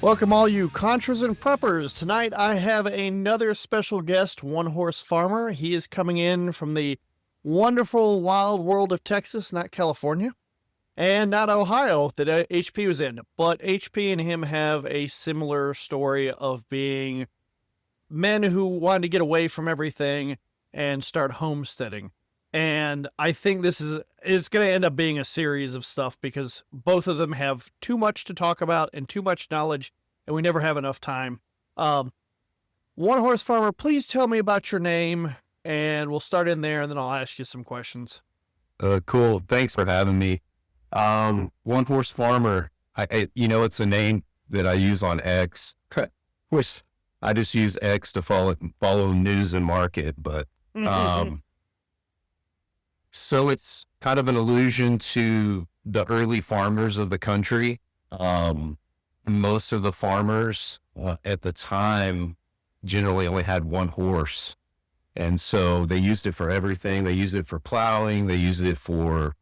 Welcome all you Contras and Preppers. Tonight I have another special guest, one-horse farmer. He is coming in from the wonderful wild world of Texas, not California, and not Ohio that HP was in. But HP and him have a similar story of being men who wanted to get away from everything and start homesteading. And I think it's going to end up being a series of stuff because both of them have too much to talk about and too much knowledge, and we never have enough time. One horse farmer, please tell me about your name, and we'll start in there, and then I'll ask you some questions. Cool. Thanks for having me. One horse farmer. It's a name that I use on X, which I just use X to follow news and market, but so it's kind of an allusion to the early farmers of the country. Most of the farmers at the time generally only had one horse. And so they used it for everything. They used it for plowing. They used it for,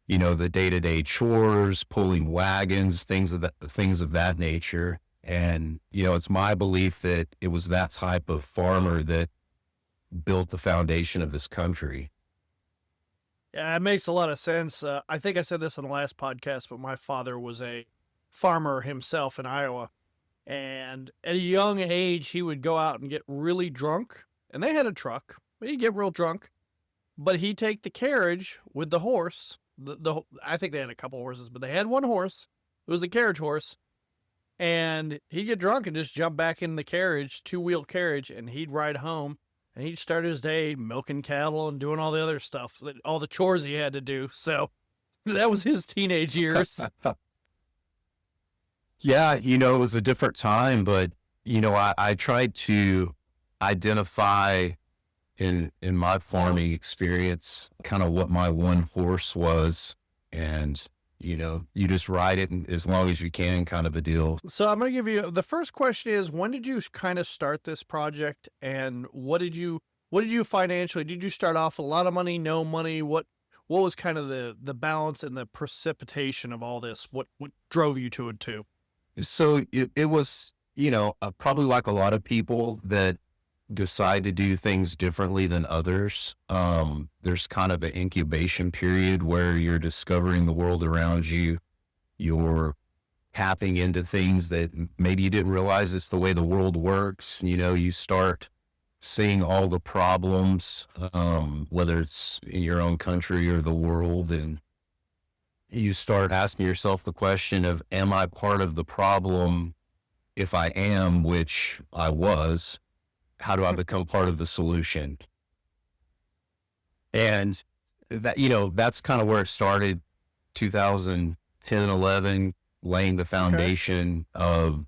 the day-to-day chores, pulling wagons, things of that nature. And, it's my belief that it was that type of farmer that built the foundation of this country. Yeah, it makes a lot of sense. I think I said this in the last podcast, but my father was a farmer himself in Iowa. And at a young age, he would go out and get really drunk. And they had a truck, but he'd get real drunk. But he'd take the carriage with the horse. I think they had a couple horses, but they had one horse. It was the carriage horse. And he'd get drunk and just jump back in the carriage, two-wheel carriage, and he'd ride home. And he'd start his day milking cattle and doing all the other stuff, all the chores he had to do. So that was his teenage years. Yeah, it was a different time, but, I tried to identify in my farming experience kind of what my one horse was. And, you just ride it as long as you can, kind of a deal. So I'm going to give you, the first question is, when did you kind of start this project, and what did you financially, did you start off with a lot of money, no money? What was kind of the balance and the precipitation of all this? What drove you to it too? So it was, probably like a lot of people that decide to do things differently than others. There's kind of an incubation period where you're discovering the world around you. You're tapping into things that maybe you didn't realize it's the way the world works. You start seeing all the problems, whether it's in your own country or the world. And you start asking yourself the question of, am I part of the problem? If I am, which I was, how do I become part of the solution? And that, that's kind of where it started, 2010, 11, laying the foundation of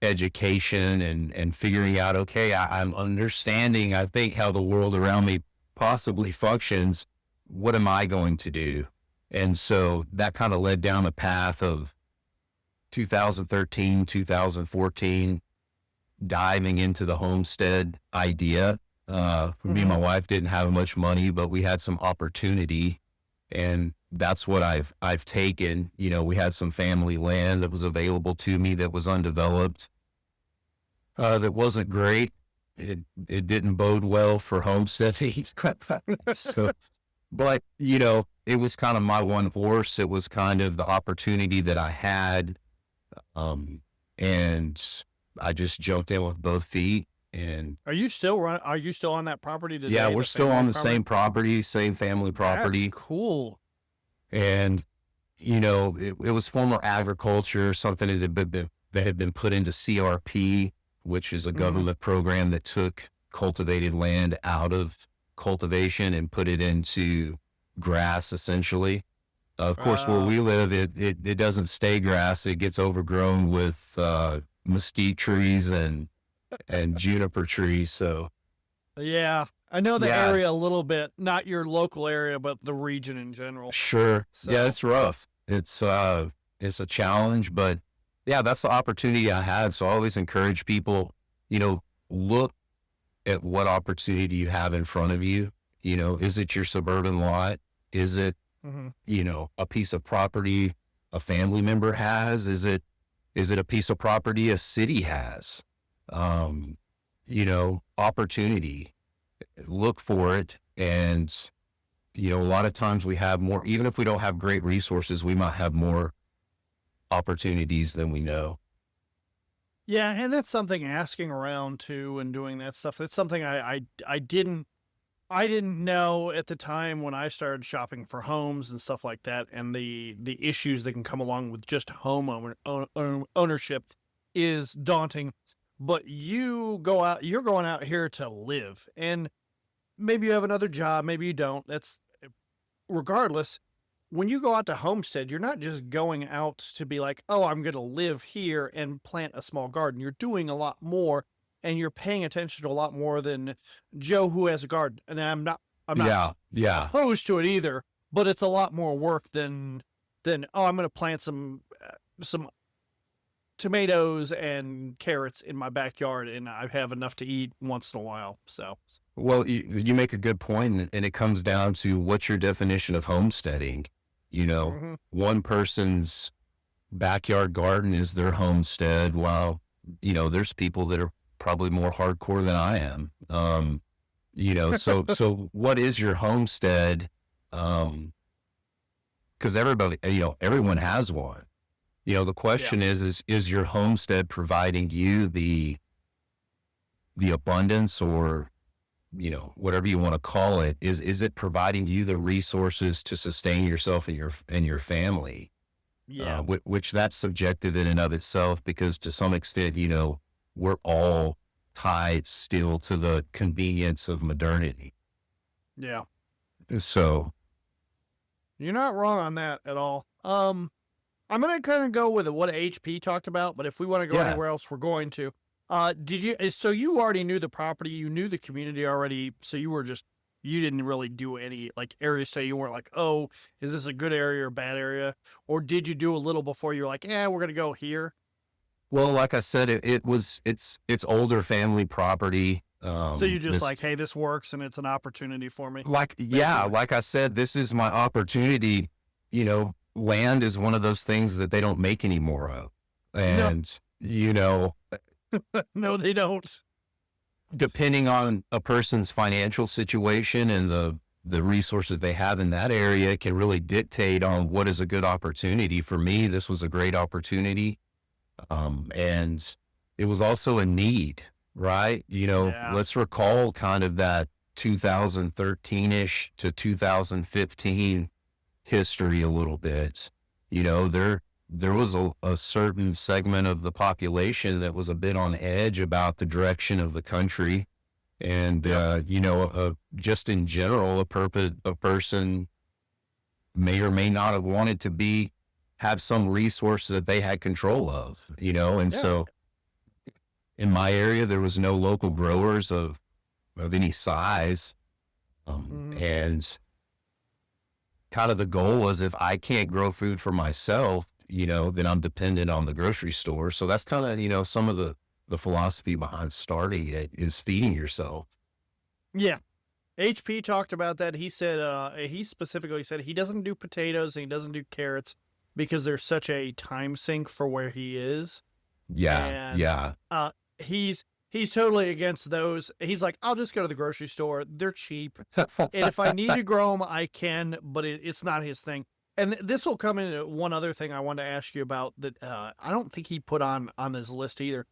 education and figuring out, okay, I'm understanding, I think, how the world around me possibly functions. What am I going to do? And so that kind of led down a path of 2013, 2014, diving into the homestead idea. Me and my wife didn't have much money, but we had some opportunity, and that's what I've taken. We had some family land that was available to me that was undeveloped, that wasn't great. It didn't bode well for homesteading. So, but it was kind of my one horse. It was kind of the opportunity that I had, and I just jumped in with both feet. And are you still on that property today? Yeah, we're still on the same property, same family property. That's cool. And it was former agriculture, something that had been put into CRP, which is a government program that took cultivated land out of cultivation and put it into grass, essentially. Of course, where we live, it doesn't stay grass. It gets overgrown with mesquite trees and juniper trees. So yeah, I know the area a little bit, not your local area, but the region in general. Sure. So. Yeah, it's rough. It's a challenge, but yeah, that's the opportunity I had. So I always encourage people, look at what opportunity you have in front of you. Is it your suburban lot? Is it, a piece of property a family member has? Is it, Is it a piece of property a city has? Opportunity, look for it. And, a lot of times we have more, even if we don't have great resources, we might have more opportunities than we know. Yeah, and that's something asking around too and doing that stuff. That's something I didn't know at the time when I started shopping for homes and stuff like that, and the issues that can come along with just ownership is daunting. But you're going out here to live, and maybe you have another job, maybe you don't. That's regardless. When you go out to Homestead, you're not just going out to be like, oh, I'm going to live here and plant a small garden. You're doing a lot more, and you're paying attention to a lot more than Joe who has a garden. And I'm not Yeah. opposed to it either, but it's a lot more work than oh, I'm going to plant some tomatoes and carrots in my backyard, and I have enough to eat once in a while. So, Well, you make a good point, and it comes down to what's your definition of homesteading. mhm. One person's backyard garden is their homestead, while, there's people that are probably more hardcore than I am. So what is your homestead? Because everybody, everyone has one. The Yeah. question is your homestead providing you the abundance, or, whatever you want to call it, is it providing you the resources to sustain yourself and your family? Yeah. Which that's subjective in and of itself, because to some extent, we're all tied still to the convenience of modernity. Yeah. So, You're not wrong on that at all. I'm gonna kind of go with what HP talked about, but if we want to go yeah. anywhere else, we're going to. So you already knew the property, you knew the community already, so you didn't really do any like areas. Say you weren't like, oh, is this a good area or bad area, or did you do a little before you're like, yeah, we're gonna go here. Well, like I said, it's older family property. So you just This, like, hey, this works and it's an opportunity for me, yeah, basically. like I said, this is my opportunity. Land is one of those things that they don't make anymore of. No, And, no, they don't. depending on a person's financial situation and the resources they have in that area, can really dictate on what is a good opportunity. For me, this was a great opportunity. And it was also a need, right? Yeah. Let's recall kind of that 2013-ish to 2015 history a little bit. There was a certain segment of the population that was a bit on edge about the direction of the country. And, Yep. just in general, a person may or may not have wanted to have some resource that they had control of, and Yeah. so in my area, there was no local growers of any size. Mhm. And kind of the goal was, if I can't grow food for myself, then I'm dependent on the grocery store. So that's kind of, some of the philosophy behind starting it, is feeding yourself. Yeah. HP talked about that. He specifically said he doesn't do potatoes and he doesn't do carrots because there's such a time sink for where he is. Yeah. And Yeah. he's totally against those. He's like, I'll just go to the grocery store. They're cheap. And if I need to grow them, I can, but it's not his thing. And this will come into one other thing I wanted to ask you about that I don't think he put on his list either.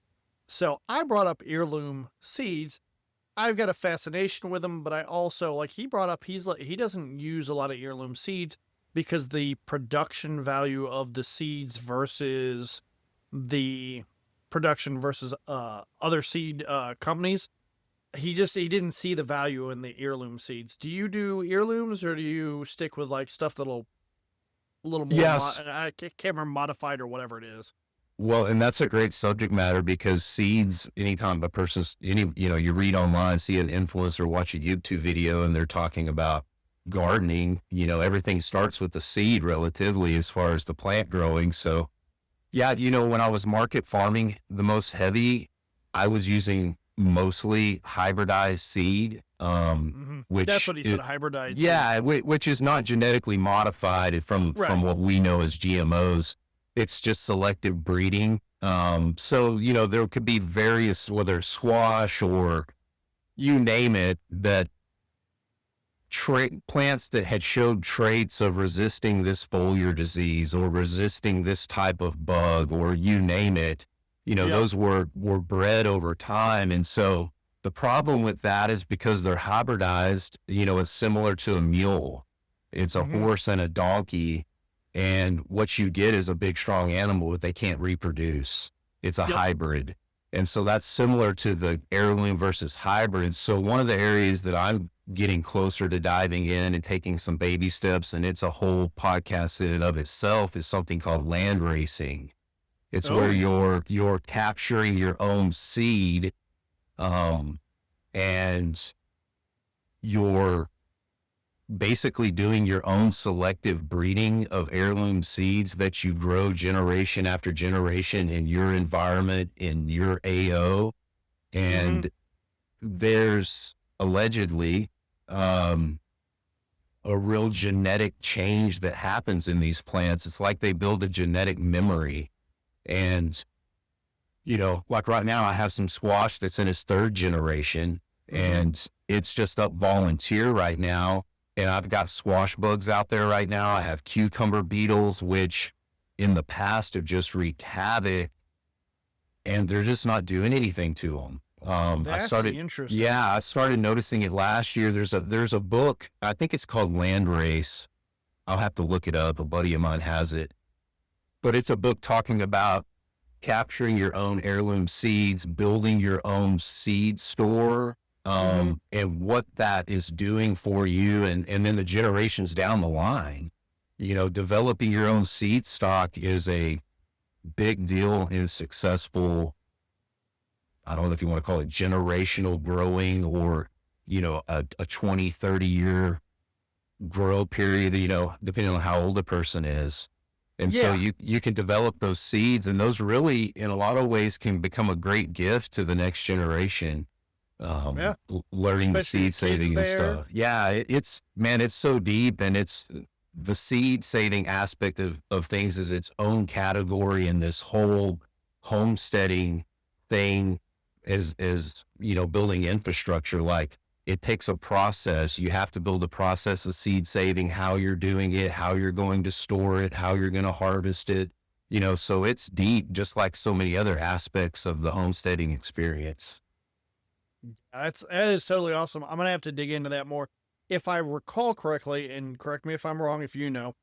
So I brought up heirloom seeds. I've got a fascination with them, but I also like he brought up he doesn't use a lot of heirloom seeds because the production value of the seeds versus the production versus other seed companies. He didn't see the value in the heirloom seeds. Do you do heirlooms or do you stick with like stuff that'll a little more Yes. I can't remember modified or whatever it is. Well, and that's a great subject matter, because seeds, anytime you read online, see an influencer, watch a YouTube video, and they're talking about gardening, everything starts with the seed relatively as far as the plant growing. So yeah, when I was market farming the most heavy, I was using mostly hybridized seed, That's which what he said. Hybridized seed. yeah, which is not genetically modified from Right. what we know as GMOs. It's just selective breeding. So, there could be various, whether it's squash or you name it, that plants that had showed traits of resisting this foliar disease or resisting this type of bug, or you name it, Yep. those were bred over time. And so the problem with that is because they're hybridized, it's similar to a mule. It's a Hmm. horse and a donkey. And what you get is a big, strong animal, but they can't reproduce. It's a Yep. hybrid. And so that's similar to the heirloom versus hybrid. So one of the areas that I'm getting closer to diving in and taking some baby steps, and it's a whole podcast in and of itself, is something called land racing. It's Oh where yeah. you're capturing your own seed, um, and you're basically doing your own selective breeding of heirloom seeds that you grow generation after generation in your environment, in your AO. Hmm. And there's allegedly um, a real genetic change that happens in these plants. It's like they build a genetic memory. And, like right now, I have some squash that's in its third generation, Hmm. and it's just up volunteer right now. And I've got squash bugs out there right now. I have cucumber beetles, which in the past have just wreaked havoc, and they're just not doing anything to them. I That's started, interesting. yeah, I started noticing it last year. There's a book, I think it's called Land Race. I'll have to look it up. A buddy of mine has it, but it's a book talking about capturing your own heirloom seeds, building your own seed store, Hmm. and what that is doing for you, and then the generations down the line. Developing your own seed stock is a big deal in successful, I don't know if you want to call it generational growing, or, a 20, 30 year grow period, depending on how old a person is. And so Yeah. you can develop those seeds, and those really, in a lot of ways, can become a great gift to the next generation. Yeah. Learning the Especially seed the kids saving and there. stuff. Yeah, it's, man, it's so deep, and it's the seed saving aspect of things is its own category, and this whole homesteading thing is building infrastructure. Like, it takes a process. You have to build a process of seed saving, how you're doing it, how you're going to store it, how you're going to harvest it. So it's deep, just like so many other aspects of the homesteading experience. That is totally awesome. I'm gonna have to dig into that more. If I recall correctly, and correct me if I'm wrong, if you know,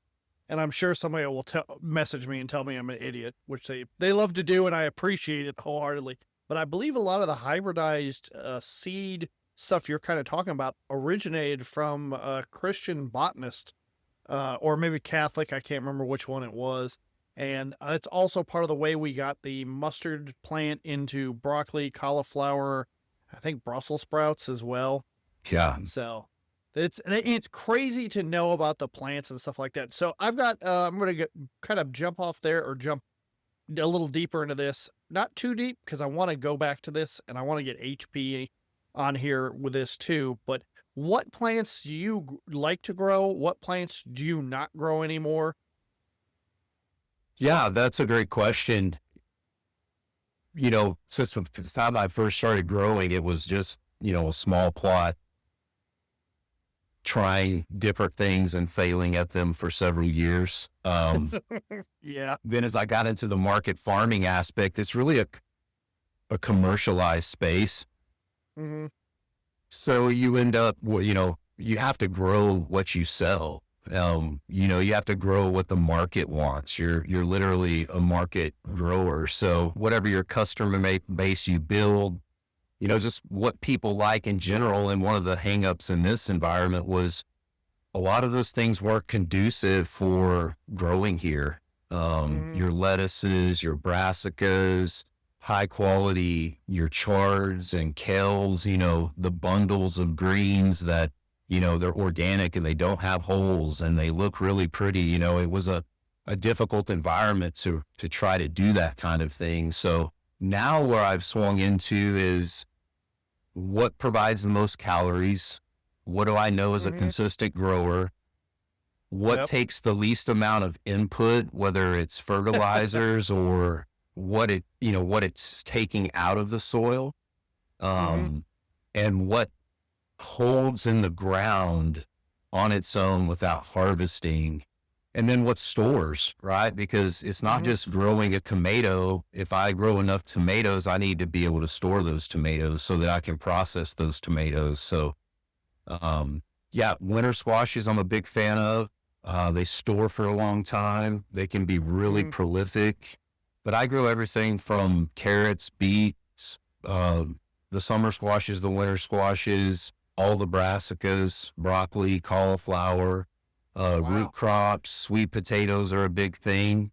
and I'm sure somebody will message me and tell me I'm an idiot, which they love to do, and I appreciate it wholeheartedly. But I believe a lot of the hybridized seed stuff you're kind of talking about originated from a Christian botanist, or maybe Catholic. I can't remember which one it was. And it's also part of the way we got the mustard plant into broccoli, cauliflower, I think Brussels sprouts as well. Yeah. So it's crazy to know about the plants and stuff like that. So I've got I'm gonna get kind of jump off there or jump a little deeper into this. Not too deep because I want to go back to this and I want to get HP on here with this too. But what plants do you like to grow? What plants do you not grow anymore? Yeah, that's a great question. Since the time I first started growing, it was just, a small plot, trying different things and failing at them for several years. Yeah. Then as I got into the market farming aspect, it's really a commercialized space. Hmm. So you end up, well, you have to grow what you sell. You have to grow what the market wants. You're literally a market grower. So whatever your customer base you build, just what people like in general. And one of the hangups in this environment was a lot of those things weren't conducive for growing here. Hmm. Your lettuces, your brassicas, high quality, your chards and kales, the bundles of greens that, they're organic and they don't have holes and they look really pretty. It was a difficult environment to try to do that kind of thing. So now where I've swung into is what provides the most calories? What do I know as a Hmm. consistent grower? What Yep. takes the least amount of input, whether it's fertilizers or what it's taking out of the soil, Mm-hmm. and what holds in the ground on its own without harvesting, and then what stores, right? Because it's not Mm-hmm. just growing a tomato. If I grow enough tomatoes, I need to be able to store those tomatoes so that I can process those tomatoes. So, yeah, winter squashes I'm a big fan of. They store for a long time. They can be really Mm-hmm. prolific, but I grow everything from carrots, beets, the summer squashes, the winter squashes, all the brassicas, broccoli, cauliflower, root Wow. crops, sweet potatoes are a big thing.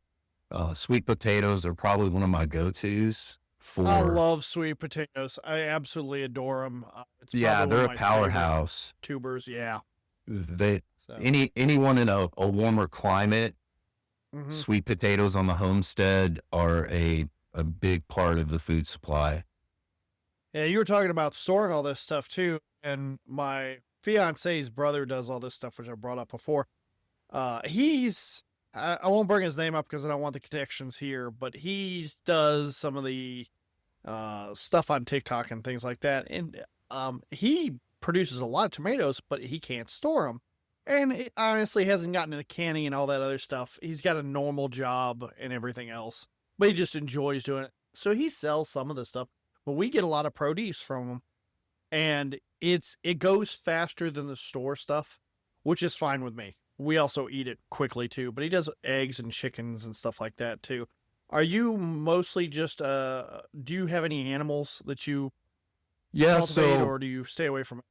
Sweet potatoes are probably one of my go-tos I for, love sweet potatoes. I absolutely adore them. It's yeah, probably one they're of a my favorite powerhouse. tubers. Yeah. They, So. anyone in a warmer climate, Mm-hmm. sweet potatoes on the homestead are a big part of the food supply. Yeah, you were talking about storing all this stuff too, and my fiance's brother does all this stuff, which I brought up before. He's I won't bring his name up because I don't want the connections here, but he does some of the stuff on TikTok and things like that, and he produces a lot of tomatoes, but he can't store them, and it honestly hasn't gotten into canning and all that other stuff. He's got a normal job and everything else, but he just enjoys doing it. So he sells some of the stuff, but we get a lot of produce from him, and it goes faster than the store stuff, which is fine with me. We also eat it quickly too, but he does eggs and chickens and stuff like that too. Are you mostly just do you have any animals that you Yeah, cultivate, so or do you stay away from it?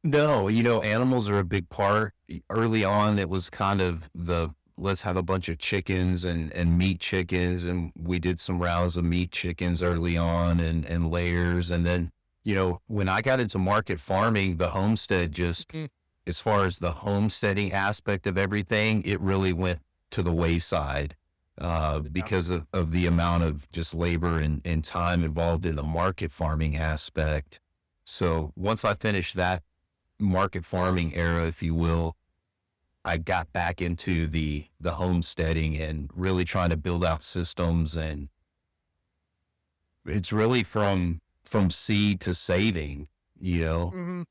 no, animals are a big part. Early on, it was kind of the let's have a bunch of chickens and meat chickens. And we did some rounds of meat chickens early on and layers. And then, when I got into market farming, the homestead just, Mm. as far as the homesteading aspect of everything, it really went to the wayside Yeah. because of the amount of just labor and time involved in the market farming aspect. So once I finished that market farming era, if you will, I got back into the homesteading and really trying to build out systems. And it's really from seed to saving, you know. Mm-hmm.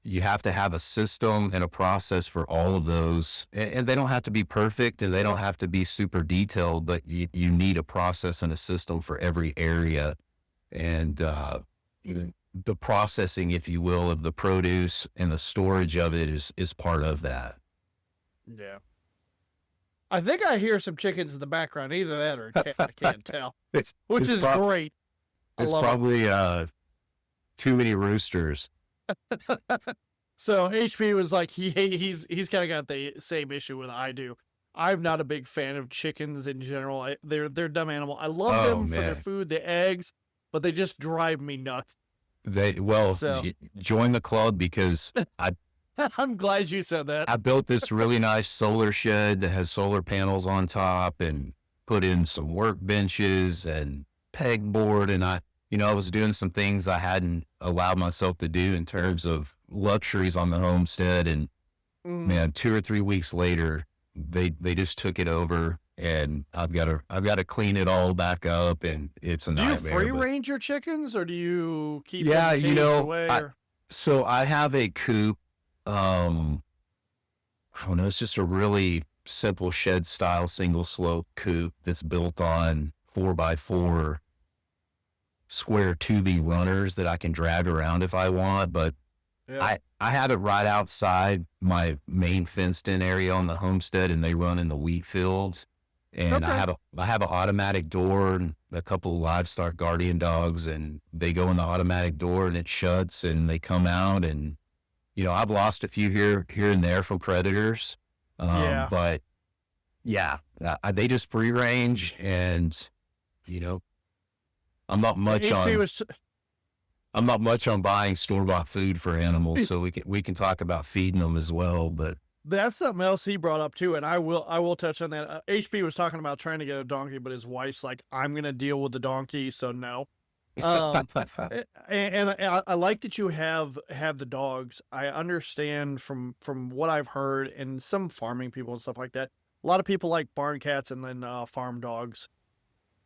You have to have a system and a process for all of those. And they don't have to be perfect and they don't have to be super detailed, but you need a process and a system for every area. And the processing, if you will, of the produce and the storage of it is part of that. Yeah. I think I hear some chickens in the background. Either that or a cat. I can't tell, it's which it's, is prob- great. I it's love it. probably too many roosters. So HP was like he's kind of got the same issue with I do. I'm not a big fan of chickens in general. They're a dumb animal. I love Oh them for their man, food, the eggs, but they just drive me nuts. So join the club because I'm glad you said that. I built this really nice solar shed that has solar panels on top and put in some workbenches and pegboard. And I was doing some things I hadn't allowed myself to do in terms of luxuries on the homestead. And Mm. man, 2 or 3 weeks later, they just took it over and I've got to clean it all back up and it's a Do you nightmare. free But range your chickens, or do you keep yeah, them caged away? Or so I have a coop. I don't know, it's just a really simple shed style single slope coop that's built on 4x4 square tubing runners that I can drag around if I want. But yeah, I have it right outside my main fenced in area on the homestead and they run in the wheat fields. And okay. I have an automatic door and a couple of livestock guardian dogs and they go in the automatic door and it shuts and they come out and I've lost a few here and there from predators. Yeah. But yeah, they just free range and, you know, I'm not much HP on, was I'm not much on buying store-bought food for animals. So we can talk about feeding them as well, but that's something else he brought up too, and I will touch on that. HP was talking about trying to get a donkey, but his wife's like, I'm gonna deal with the donkey, so no. And I like that you have the dogs. I understand from what I've heard and some farming people and stuff like that. A lot of people like barn cats and then farm dogs.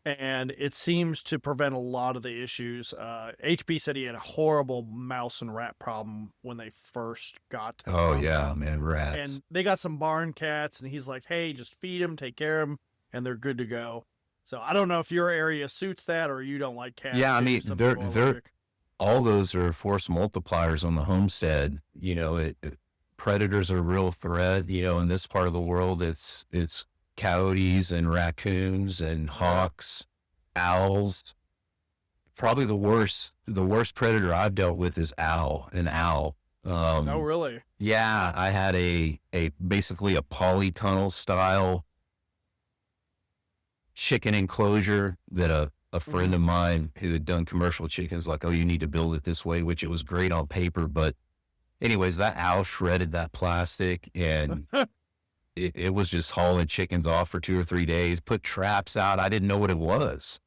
and it seems to prevent a lot of the issues. HB said he had a horrible mouse and rat problem when they first got to the Oh farm. yeah, man, rats. And they got some barn cats, and he's like, hey, just feed them, take care of them, and they're good to go. So I don't know if your area suits that or you don't like cats. Yeah, I too. mean, Some they're people are they're allergic. all those are force multipliers on the homestead. Predators are a real threat. In this part of the world, it's coyotes and raccoons and hawks, owls. Probably the worst predator I've dealt with is an owl. Oh, Um, really? yeah, I had a basically a polytunnel style chicken enclosure that a friend of mine who had done commercial chickens like, oh, you need to build it this way, which it was great on paper. But anyways, that owl shredded that plastic and it was just hauling chickens off for 2 or 3 days, put traps out. I didn't know what it was.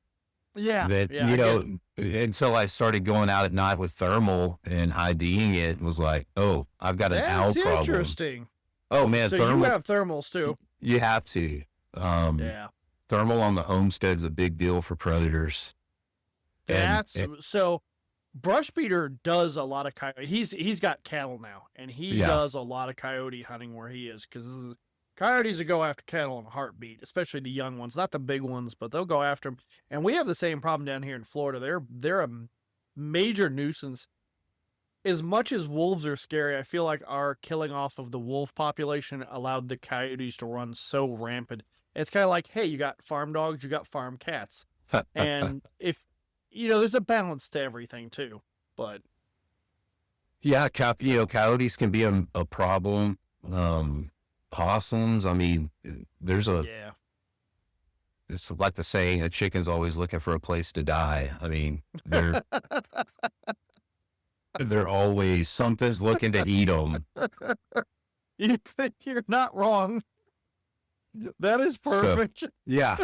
Yeah. That, Yeah. I get it. until I started going out at night with thermal and IDing it, was like, oh, I've got an owl That's problem. interesting. Oh man, So you thermal, have thermals too. you have to. Yeah. Thermal on the homestead's a big deal for predators. And So Brush Beater does a lot of coyote. He's got cattle now, and he Yeah. does a lot of coyote hunting where he is, because coyotes will go after cattle in a heartbeat, especially the young ones, not the big ones, but they'll go after them. And we have the same problem down here in Florida. They're a major nuisance. As much as wolves are scary, I feel like our killing off of the wolf population allowed the coyotes to run so rampant. It's kind of like, hey, you got farm dogs, you got farm cats. And if, there's a balance to everything too. But yeah, coyotes can be a problem. Possums, I mean, yeah, it's like the saying, a chicken's always looking for a place to die. I mean, they're always, something's looking to eat them. you're not wrong. That is So, perfect. yeah,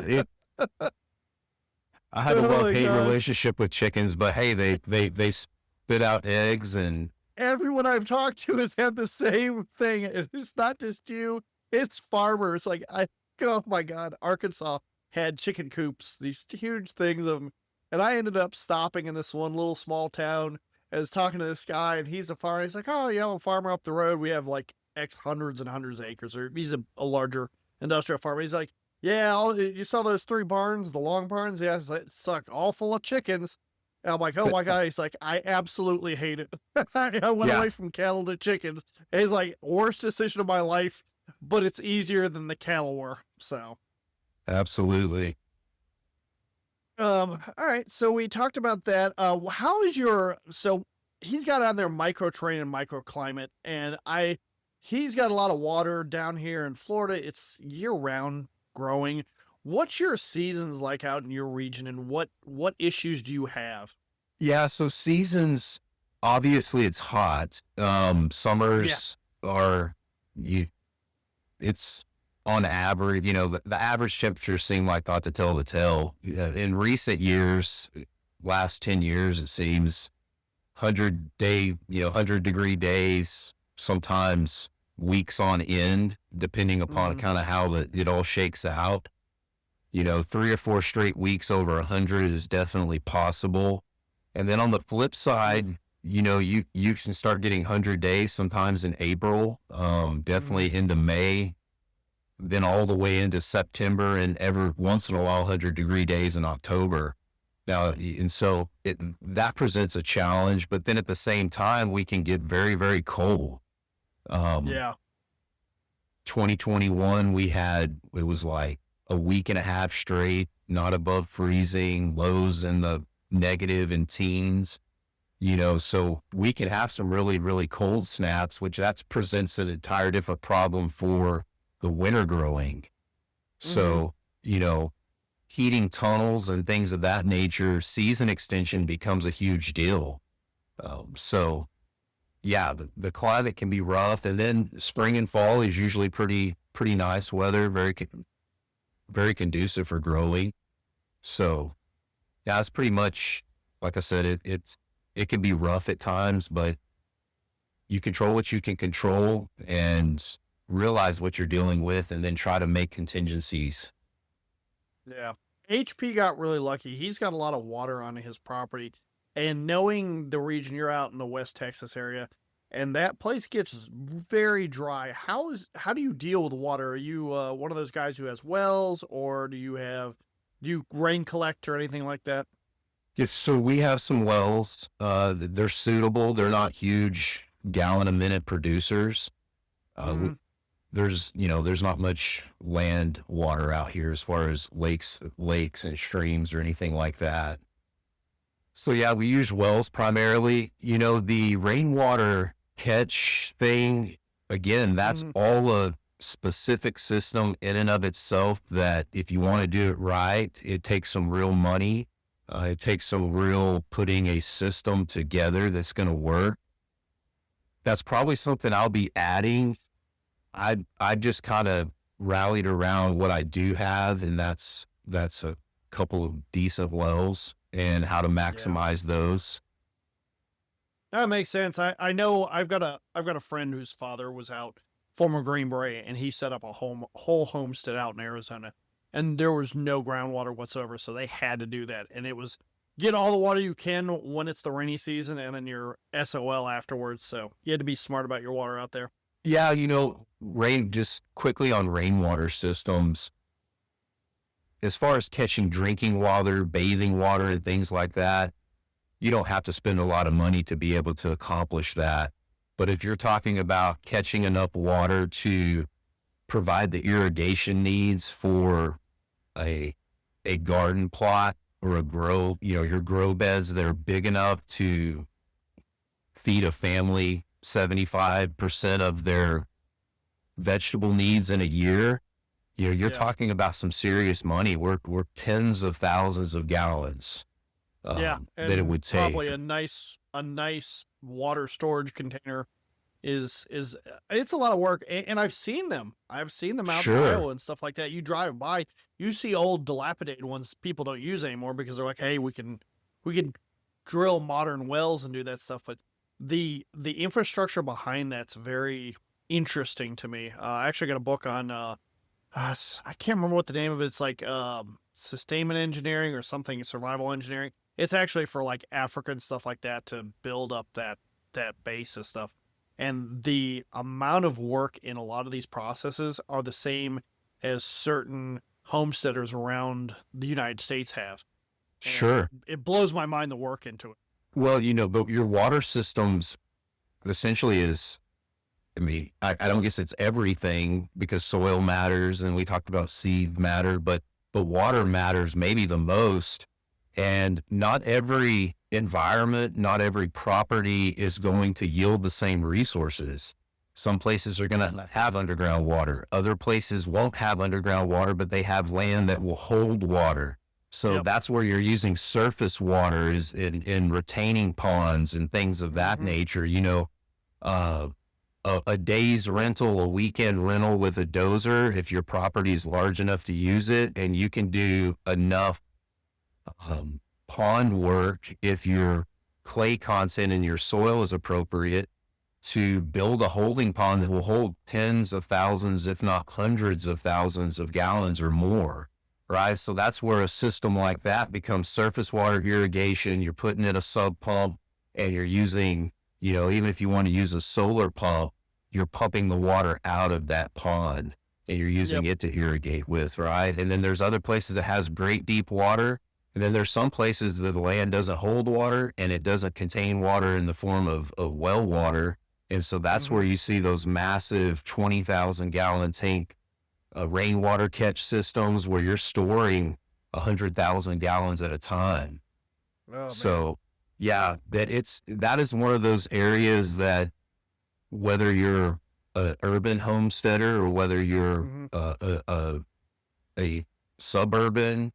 I have a Oh my love-hate God. relationship with chickens, but hey, they spit out eggs and Everyone I've talked to has had the same thing. It's not just you, it's farmers. Oh my God, Arkansas had chicken coops, these huge things of them. And I ended up stopping in this one little small town. I was talking to this guy, and he's a farmer. He's like, oh, yeah, I'm a farmer up the road. We have like X hundreds and hundreds of acres. Or he's a larger industrial farmer. He's like, yeah, you saw those 3 barns, the long barns? Yeah, it's like all full of chickens. And I'm like, oh my God. He's like, I absolutely hate it. I went yeah, away from cattle to chickens. And he's like, worst decision of my life, but it's easier than the cattle were. So, absolutely. all right. So we talked about that. How is so he's got on there microterrain and microclimate, and he's got a lot of water down here in Florida. It's year round growing. What's your seasons like out in your region, and what issues do you have? Yeah, so seasons, obviously it's hot. Yeah. Summers are it's on average, the average temperatures seem like ought to tell the tale. In recent years, last 10 years, it seems 100-degree days, sometimes weeks on end, depending upon Mhm. kind of how it all shakes out. 3 or 4 straight weeks over 100 is definitely possible. And then on the flip side, you can start getting 100 days sometimes in April, definitely into May, then all the way into September, and every once in a while 100-degree days in October. Now, and so that presents a challenge, but then at the same time, we can get very, very cold. Yeah. 2021, it was like a week and a half straight, not above freezing, lows in the negative and teens, so we can have some really, really cold snaps, which that presents an entire different problem for the winter growing. So, heating tunnels and things of that nature, season extension becomes a huge deal. So yeah, the climate can be rough, and then spring and fall is usually pretty nice weather, very conducive for growing. So yeah, it's pretty much, like I said, it can be rough at times, but you control what you can control and realize what you're dealing with, and then try to make contingencies. Yeah. HP got really lucky. He's got a lot of water on his property, and knowing the region you're out in the West Texas area, and that place gets very dry. How do you deal with water? Are you one of those guys who has wells, or do you rain collect or anything like that? Yeah, so we have some wells. They're suitable. They're not huge gallon a minute producers. Hmm. There's not much land water out here as far as lakes and streams or anything like that. So yeah, we use wells primarily. The rainwater catch thing, again, that's Hmm. all a specific system in and of itself that if you want to do it right, it takes some real money. It takes some real putting a system together that's going to work. That's probably something I'll be adding. I just kind of rallied around what I do have, and that's a couple of decent wells and how to Yeah. maximize those. That makes sense. I know I've got a friend whose father was out, former Green Beret, and he set up a whole homestead out in Arizona, and there was no groundwater whatsoever, so they had to do that, and it was get all the water you can when it's the rainy season, and then you're SOL afterwards. So you had to be smart about your water out there. Yeah, rain, just quickly on rainwater systems, as far as catching drinking water, bathing water, and things like that, you don't have to spend a lot of money to be able to accomplish that. But if you're talking about catching enough water to provide the irrigation needs for a a garden plot or a grow, your grow beds that are big enough to feed a family 75% of their vegetable needs in a year, you're Yeah. talking about some serious money. We're tens of thousands of gallons Yeah, that it and would probably take. a nice water storage container is it's a lot of work, and I've seen them. I've seen them out in Sure, Iowa and stuff like that. You drive by, you see old dilapidated ones people don't use anymore because they're like, hey, we can drill modern wells and do that stuff. But the infrastructure behind that's very interesting to me. I actually got a book on I can't remember what the name of it. It's like sustainment engineering or something, survival engineering. It's actually for like Africa and stuff like that to build up that base of stuff. And the amount of work in a lot of these processes are the same as certain homesteaders around the United States have. And sure. it blows my mind the work into it. Well, but your water systems essentially is, I mean, I don't guess it's everything because soil matters and we talked about seed matter, but water matters maybe the most. And not every environment, not every property is going to yield the same resources. Some places are going to have underground water. Other places won't have underground water, but they have land that will hold water. So Yep. that's where you're using surface water is in retaining ponds and things of that Hmm. nature. Uh, a day's rental, a weekend rental with a dozer, if your property is large enough to use it, and you can do enough pond work if your clay content in your soil is appropriate to build a holding pond that will hold tens of thousands, if not hundreds of thousands of gallons or more, right? So that's where a system like that becomes surface water irrigation. You're putting in a sub pump and you're using, even if you want to use a solar pump, you're pumping the water out of that pond and you're using Yep. it to irrigate with, right? And then there's other places that has great deep water. And then there's some places that the land doesn't hold water and it doesn't contain water in the form of well water. And so that's Hmm. where you see those massive 20,000 gallon tank rainwater catch systems where you're storing 100,000 gallons at a time. Oh man. So yeah, that is one of those areas that whether you're a urban homesteader or whether you're Hmm. a suburban,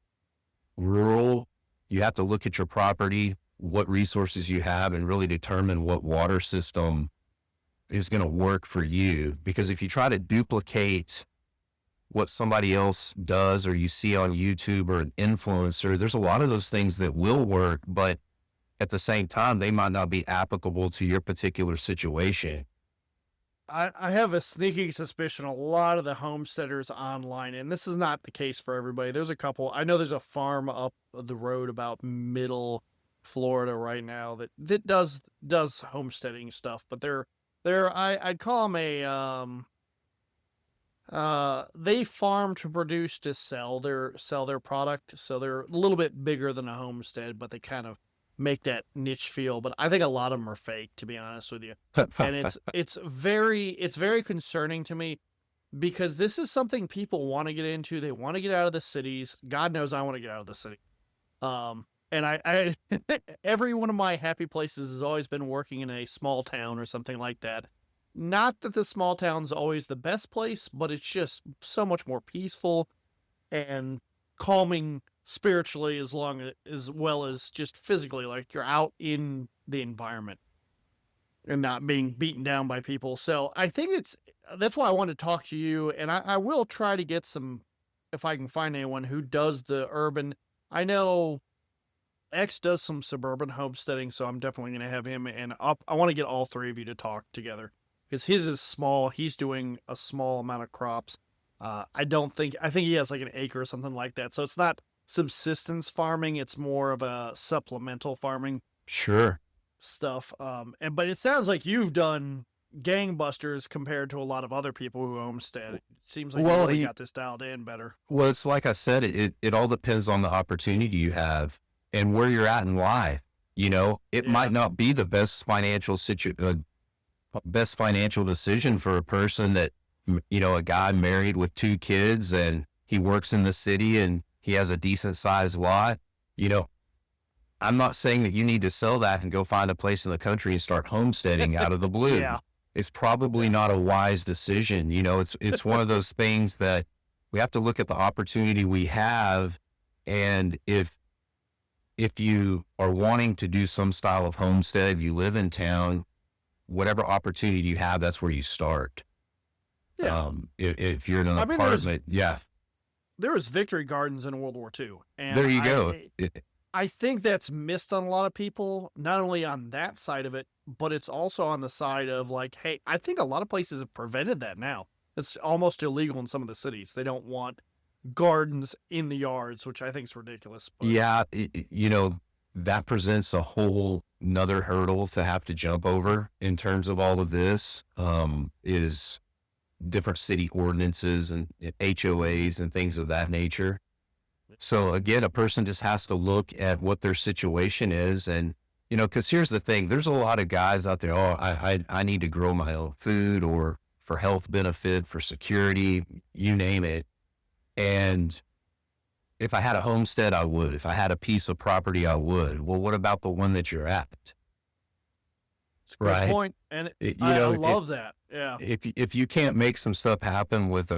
rural, you have to look at your property, what resources you have, and really determine what water system is going to work for you. Because if you try to duplicate what somebody else does or you see on YouTube or an influencer, there's a lot of those things that will work, but at the same time, they might not be applicable to your particular situation. I have a sneaking suspicion a lot of the homesteaders online, and this is not the case for everybody. There's a couple. I know there's a farm up the road about middle Florida right now that does homesteading stuff, but I'd call them they farm to produce to sell their product, so they're a little bit bigger than a homestead, but they kind of make that niche feel. But I think a lot of them are fake, to be honest with you. And it's very concerning to me because this is something people want to get into. They want to get out of the cities. God knows I want to get out of the city. And I every one of my happy places has always been working in a small town or something like that. Not that the small town's always the best place, but it's just so much more peaceful and calming spiritually as well as just physically. Like you're out in the environment and not being beaten down by people. So I think that's why I want to talk to you, and I will try to get some, if I can find anyone who does the urban. I know X does some suburban homesteading, so I'm definitely going to have him, and I want to get all three of you to talk together because his is small. He's doing a small amount of crops. I think he has like an acre or something like that. So it's not subsistence farming. It's more of a supplemental farming Sure. stuff. But it sounds like you've done gangbusters compared to a lot of other people who homestead. It seems like you Well, really got this dialed in better. Well, it's like I said, it all depends on the opportunity you have and where you're at in life. It Yeah. might not be the best financial decision for a person that, a guy married with 2 kids and he works in the city and he has a decent sized lot. I'm not saying that you need to sell that and go find a place in the country and start homesteading out of the blue. Yeah. It's probably not a wise decision. It's one of those things that we have to look at the opportunity we have. And if you are wanting to do some style of homestead, you live in town, whatever opportunity you have, that's where you start. Yeah. If you're in an I mean, apartment, yeah, there was victory gardens in World War II. And there you go. I think that's missed on a lot of people, not only on that side of it, but it's also on the side of like, hey, I think a lot of places have prevented that now. It's almost illegal in some of the cities. They don't want gardens in the yards, which I think is ridiculous. But Yeah, that presents a whole another hurdle to have to jump over in terms of all of this, is different city ordinances and HOAs and things of that nature. So again, a person just has to look at what their situation is. And, because here's the thing, there's a lot of guys out there, I need to grow my own food or for health benefit, for security, you name it. And if I had a homestead, I would. If I had a piece of property, I would. Well, what about the one that you're at? it's a good Right. point. And It- I it- love that. Yeah. if you can't make some stuff happen with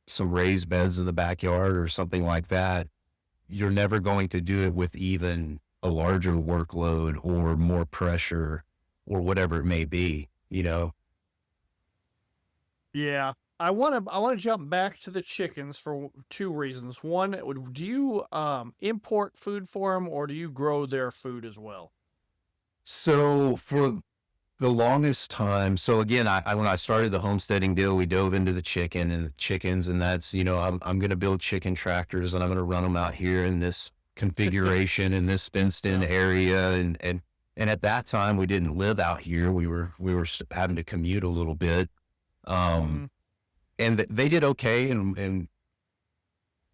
some raised beds in the backyard or something like that, you're never going to do it with even a larger workload or more pressure or whatever it may be, Yeah. I want to jump back to the chickens for 2 reasons. One, do you import food for them or do you grow their food as well? So for the longest time, so again, when I started the homesteading deal, we dove into the chicken and the chickens, and that's, I'm going to build chicken tractors and I'm going to run them out here in this configuration in this fenced in Yeah. area. And at that time we didn't live out here. We were having to commute a little bit. Mhm. And they did okay. And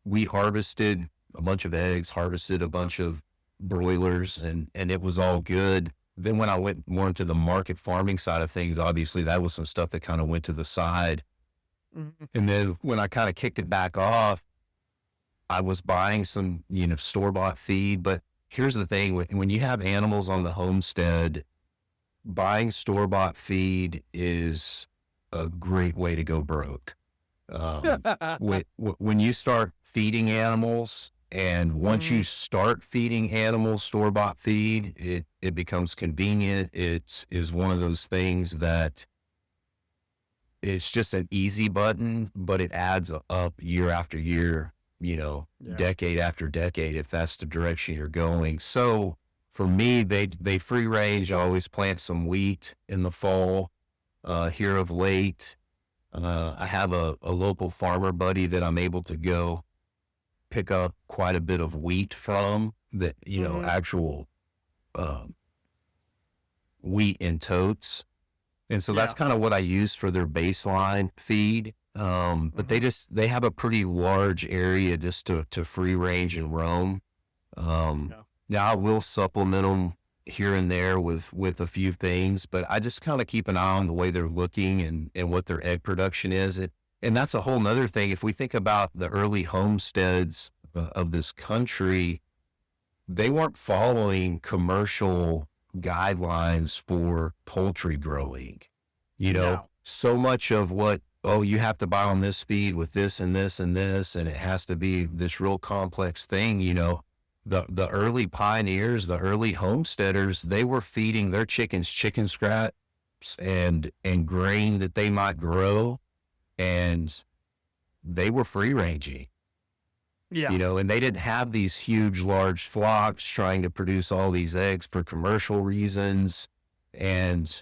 we harvested a bunch of eggs, harvested a bunch of broilers, and it was all good. Then when I went more into the market farming side of things, obviously that was some stuff that kind of went to the side. Mhm. And then when I kind of kicked it back off, I was buying some, store-bought feed. But here's the thing, when you have animals on the homestead, buying store-bought feed is a great way to go broke. When you start feeding animals, and once you start feeding animals store-bought feed, it becomes convenient. It is one of those things that it's just an easy button, but it adds up year after year, Yeah. decade after decade, if that's the direction you're going. So for me, they free range. I always plant some wheat in the fall. here of late. I have a local farmer buddy that I'm able to go pick up quite a bit of wheat from, that, Hmm. actual uh, wheat in totes. And so that's Yeah. kind of what I use for their baseline feed. But Hmm. they have a pretty large area just to free range and roam. Yeah. Now I will supplement them here and there with a few things, but I just kind of keep an eye on the way they're looking and what their egg production is. And that's a whole nother thing. If we think about the early homesteads of this country, they weren't following commercial guidelines for poultry growing. No. So much of what, oh, you have to buy on this feed with this and this and this, and it has to be this real complex thing. The early pioneers, the early homesteaders, they were feeding their chickens chicken scraps and grain that they might grow, and they were free ranging. Yeah. And they didn't have these huge, large flocks trying to produce all these eggs for commercial reasons. And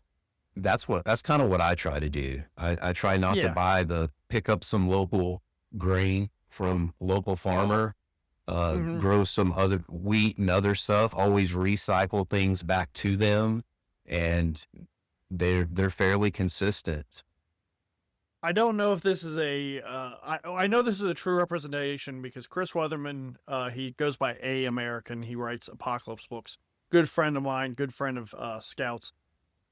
that's kind of what I try to do. I try not to Yeah. pick up some local grain from local farmer, Hmm. grow some other wheat and other stuff, always recycle things back to them. And they're fairly consistent. I don't know if this is I know this is a true representation because Chris Weatherman, he goes by A American. He writes apocalypse books. Good friend of mine, good friend of Scouts.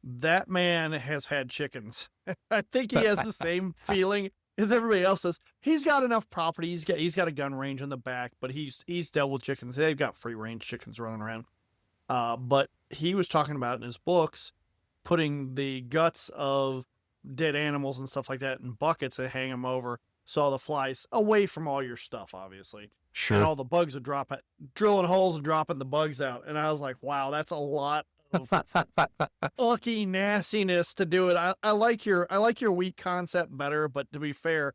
That man has had chickens. I think he has the same feeling as everybody else does. He's got enough property. He's got a gun range in the back, but he's dealt with chickens. They've got free range chickens running around. But he was talking about in his books putting the guts of dead animals and stuff like that in buckets and hang them over so all the flies away from all your stuff, obviously, and Sure. all the bugs would drop it, drilling holes and dropping the bugs out. And I was like, wow, that's a lot of icky nastiness to do it. I like your wheat concept better, but to be fair,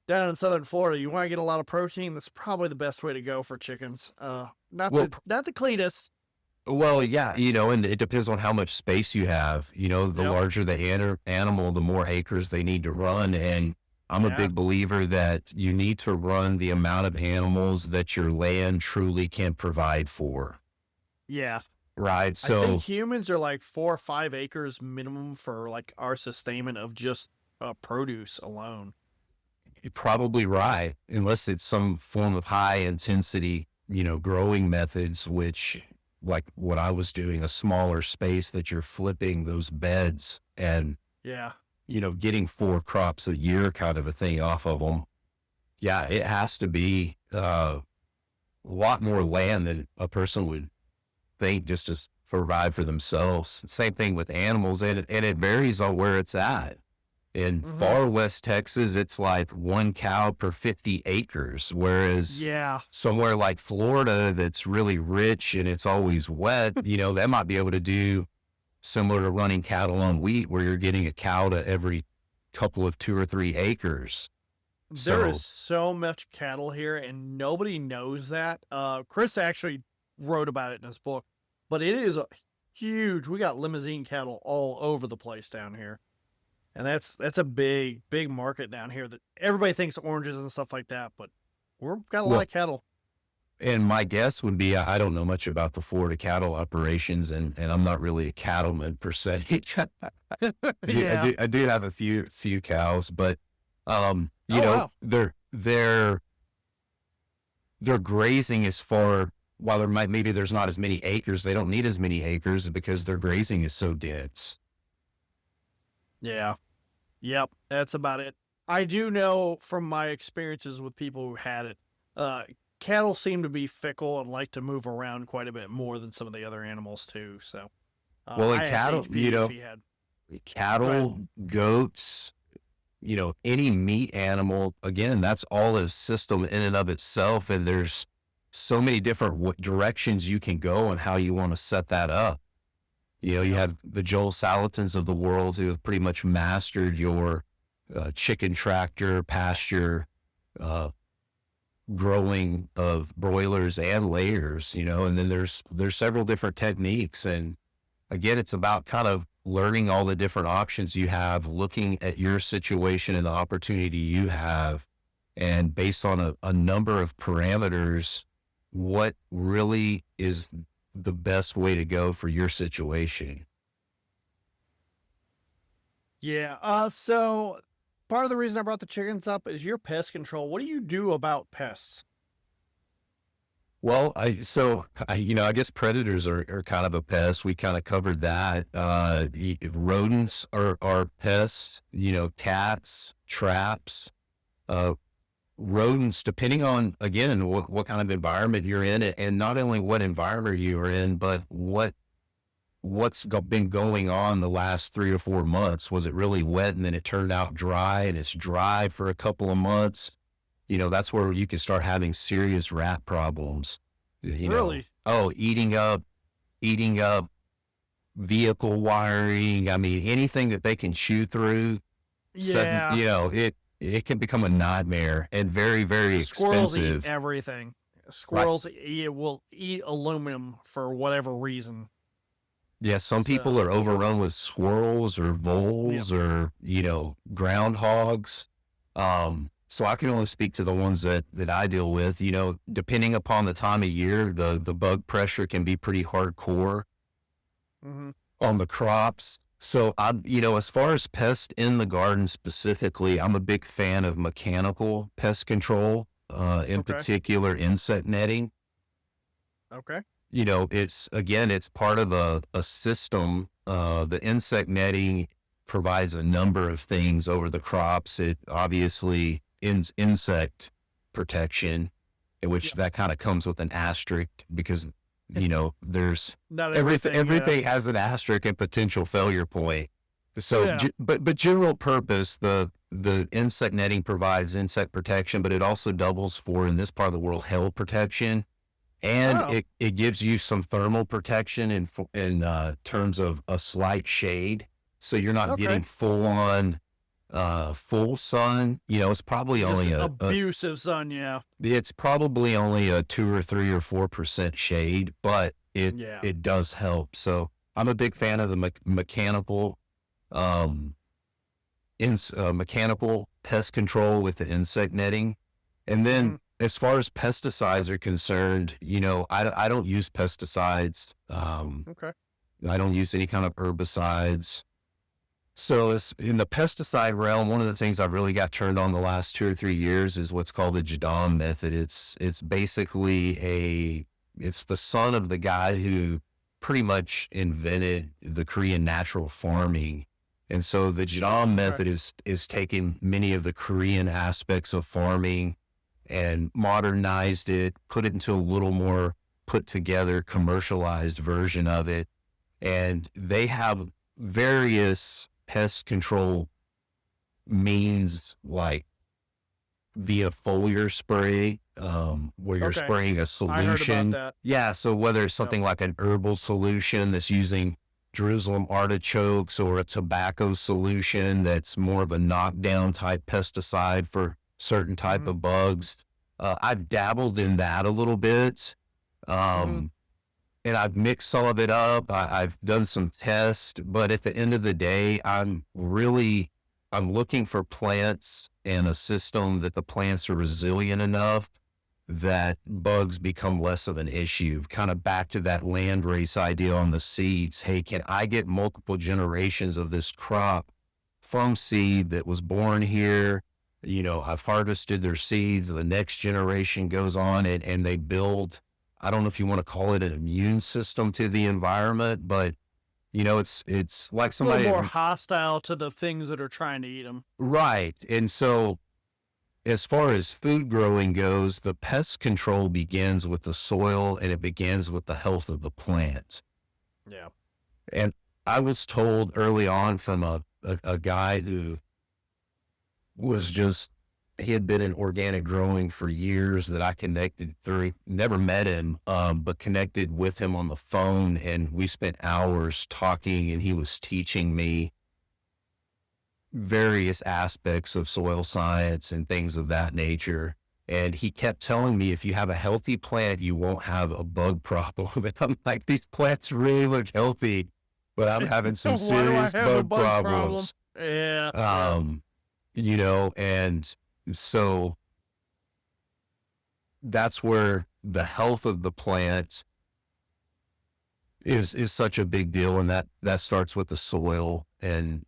down in southern Florida, you want to get a lot of protein. That's probably the best way to go for chickens. Not Well, the cleanest. Well, yeah, and it depends on how much space you have. The Yep. larger the animal, the more acres they need to run. And I'm a Yeah. big believer that you need to run the amount of animals that your land truly can provide for. Yeah. Right. I think So humans are like 4 or 5 acres minimum for like our sustainment of just produce alone. you're probably right, unless it's some form of high intensity, growing methods, which, like what I was doing, a smaller space that you're flipping those beds and Yeah. getting 4 crops a year kind of a thing off of them. Yeah, it has to be a lot more land than a person would think just to provide for themselves. Same thing with animals, and it varies on where it's at. In Hmm. far west Texas, it's like 1 cow per 50 acres, whereas Yeah. somewhere like Florida that's really rich and it's always wet, that might be able to do similar to running cattle on wheat, where you're getting a cow to every couple of 2 or 3 acres. There is So, so much cattle here, and nobody knows that. Chris actually wrote about it in his book, but it is a huge. We got limousine cattle all over the place down here, and that's a big market down here. That everybody thinks oranges and stuff like that, but we've got a lot well, of cattle. and my guess would be I don't know much about the Florida cattle operations, and I'm not really a cattleman per se. Yeah. I do have a few cows, but Oh wow. their grazing is far. While maybe there's not as many acres, they don't need as many acres because their grazing is so dense. Yeah. Yep. That's about it. I do know from my experiences with people who had it, uh, cattle seem to be fickle and like to move around quite a bit more than some of the other animals too. So Well, in I asked cattle, HP if he had. Go ahead. cattle, goats, any meat animal, again, that's all a system in and of itself. And there's so many different directions you can go and how you want to set that up. You Yep. have the Joel Salatins of the world who have pretty much mastered your chicken tractor, pasture, uh, growing of broilers and layers, and then there's several different techniques. And again, it's about kind of learning all the different options you have, looking at your situation and the opportunity you have, and based on a number of parameters, what really is the best way to go for your situation. Yeah. So part of the reason I brought the chickens up is your pest control. What do you do about pests? Well, I guess predators are kind of a pest. We kind of covered that. Rodents are pests, cats, traps, uh, rodents, depending on, again, what kind of environment you're in, and not only what environment you're in, but been going on the last 3 or 4 months. Was it really wet and then it turned out dry, and it's dry for a couple of months? That's where you can start having serious rat problems. Really? Oh, eating up vehicle wiring. I mean, anything that they can chew through. Yeah. It can become a nightmare and very, very Squirrels expensive. eat everything. Right. Squirrels will eat aluminum for whatever reason. Yeah, some people So, are overrun with squirrels or yeah. voles or, groundhogs. So I can only speak to the ones that I deal with. Depending upon the time of year, the bug pressure can be pretty hardcore Hmm. on the crops. So as far as pest in the garden specifically, I'm a big fan of mechanical pest control, in Okay. particular insect netting. Okay. It's part of a system. The insect netting provides a number of things over the crops. It obviously insect protection, in which Yeah. that kind of comes with an asterisk, because, there's Not everything, everything. Yeah. everything has an asterisk and potential failure point. So, Yeah. but general purpose, the insect netting provides insect protection, but it also doubles for, in this part of the world, hail protection. And Oh. it gives you some thermal protection in terms of a slight shade. So you're not Okay. getting full on, full sun. It's probably Just only abusive sun. Yeah. it's probably only a 2 or 3 or 4% shade, but it, Yeah. it does help. So I'm a big fan of the mechanical, um, mechanical pest control with the insect netting. And Hmm. then as far as pesticides are concerned, I don't use pesticides. Okay. I don't use any kind of herbicides. So it's in the pesticide realm. One of the things I've really got turned on the last 2 or 3 years is what's called the Jadam method. It's basically it's the son of the guy who pretty much invented the Korean natural farming. And so the Jadam Okay. method is taking many of the Korean aspects of farming and modernized it, put it into a little more put together, commercialized version of it. And they have various pest control means, like via foliar spray, where you're Okay. spraying a I heard about solution. that. Yeah. So whether it's Yep. something like an herbal solution that's using Jerusalem artichokes, or a tobacco solution that's more of a knockdown type pesticide for certain type Hmm. of bugs. I've dabbled in that a little bit. Hmm. Um, and I've mixed some of it up. I've done some tests, but at the end of the day, I'm looking for plants and a system that the plants are resilient enough that bugs become less of an issue. Kind of back to that land race idea on the seeds. Hey, can I get multiple generations of this crop from seed that was born here? I've harvested their seeds. The next generation goes on, and they build, I don't know if you want to call it an immune system to the environment, but it's like A little somebody, more hostile to the things that are trying to eat them. right. And so as far as food growing goes, the pest control begins with the soil, and it begins with the health of the plant. Yeah. And I was told early on from a guy who was just, he had been in organic growing for years, that I connected through, never met him, but connected with him on the phone. And we spent hours talking, and he was teaching me various aspects of soil science and things of that nature. And he kept telling me, if you have a healthy plant, you won't have a bug problem. And I'm like, these plants really look healthy. but I'm having some Why do I serious have a bug bug problem? problems. Yeah. And so that's where the health of the plant is such a big deal, and that starts with the soil, and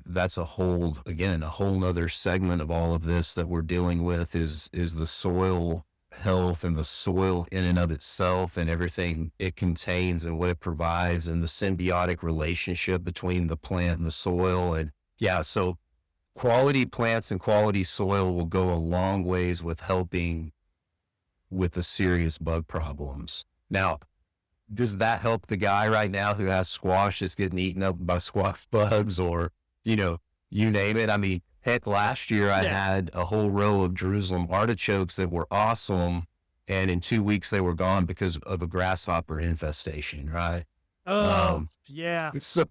that's a whole nother segment of all of this that we're dealing with is the soil health and the soil in and of itself and everything it contains and what it provides and the symbiotic relationship between the plant and the soil. And yeah, so quality plants and quality soil will go a long ways with helping with the serious bug problems. Now, does that help the guy right now who has squash that's getting eaten up by squash bugs, or, you name it? I mean, heck, last year I had a whole row of Jerusalem artichokes that were awesome, and in 2 weeks they were gone because of a grasshopper infestation, right? Oh, yeah. So,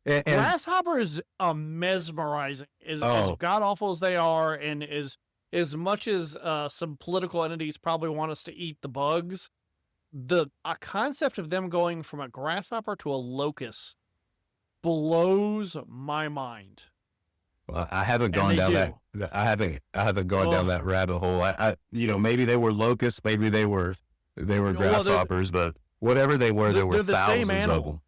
and Grasshoppers are mesmerizing. As god awful as they are, and as much as some political entities probably want us to eat the bugs, the concept of them going from a grasshopper to a locust blows my mind. well, I haven't gone down that. I haven't gone down that rabbit hole. Maybe they were locusts, maybe they were grasshoppers, but whatever they were, there were thousands of them.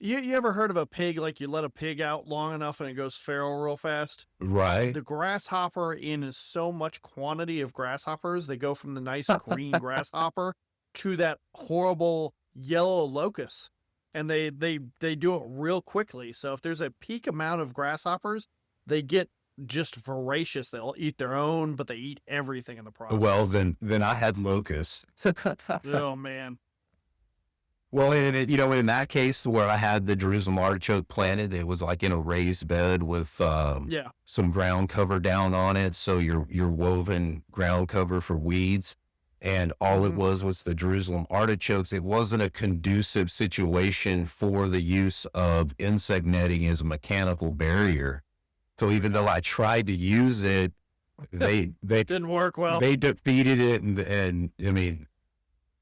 You ever heard of a pig, like you let a pig out long enough and it goes feral real fast? Right. The grasshopper in so much quantity of grasshoppers, they go from the nice green grasshopper to that horrible yellow locust. And they do it real quickly. So if there's a peak amount of grasshoppers, they get just voracious. They'll eat their own, but they eat everything in the process. Well, then I had locusts. Oh, man. Well, in that case where I had the Jerusalem artichoke planted, it was like in a raised bed with some ground cover down on it. So your woven ground cover for weeds. And all it was the Jerusalem artichokes. It wasn't a conducive situation for the use of insect netting as a mechanical barrier. So even though I tried to use it, they didn't work well. They defeated it, and I mean,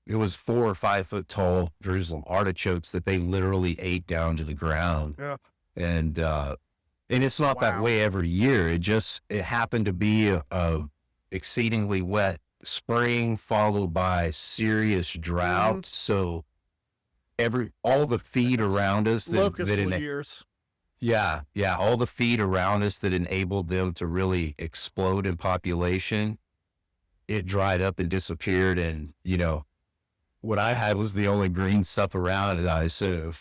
it was 4 or 5 foot tall Jerusalem artichokes that they literally ate down to the ground. Yeah. And it's not that way every year. It happened to be a exceedingly wet spring followed by serious drought. So all the feed around us all the feed around us that enabled them to really explode in population, it dried up and disappeared. And what I had was the only green stuff around, I assume.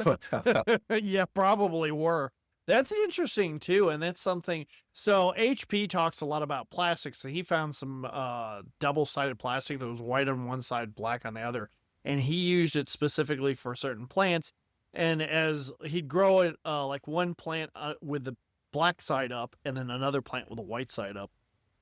Yeah, probably were. That's interesting too, and that's something. So HP talks a lot about plastics. So he found some double-sided plastic that was white on one side, black on the other, and he used it specifically for certain plants. And as he'd grow it, like one plant with the black side up, and then another plant with the white side up,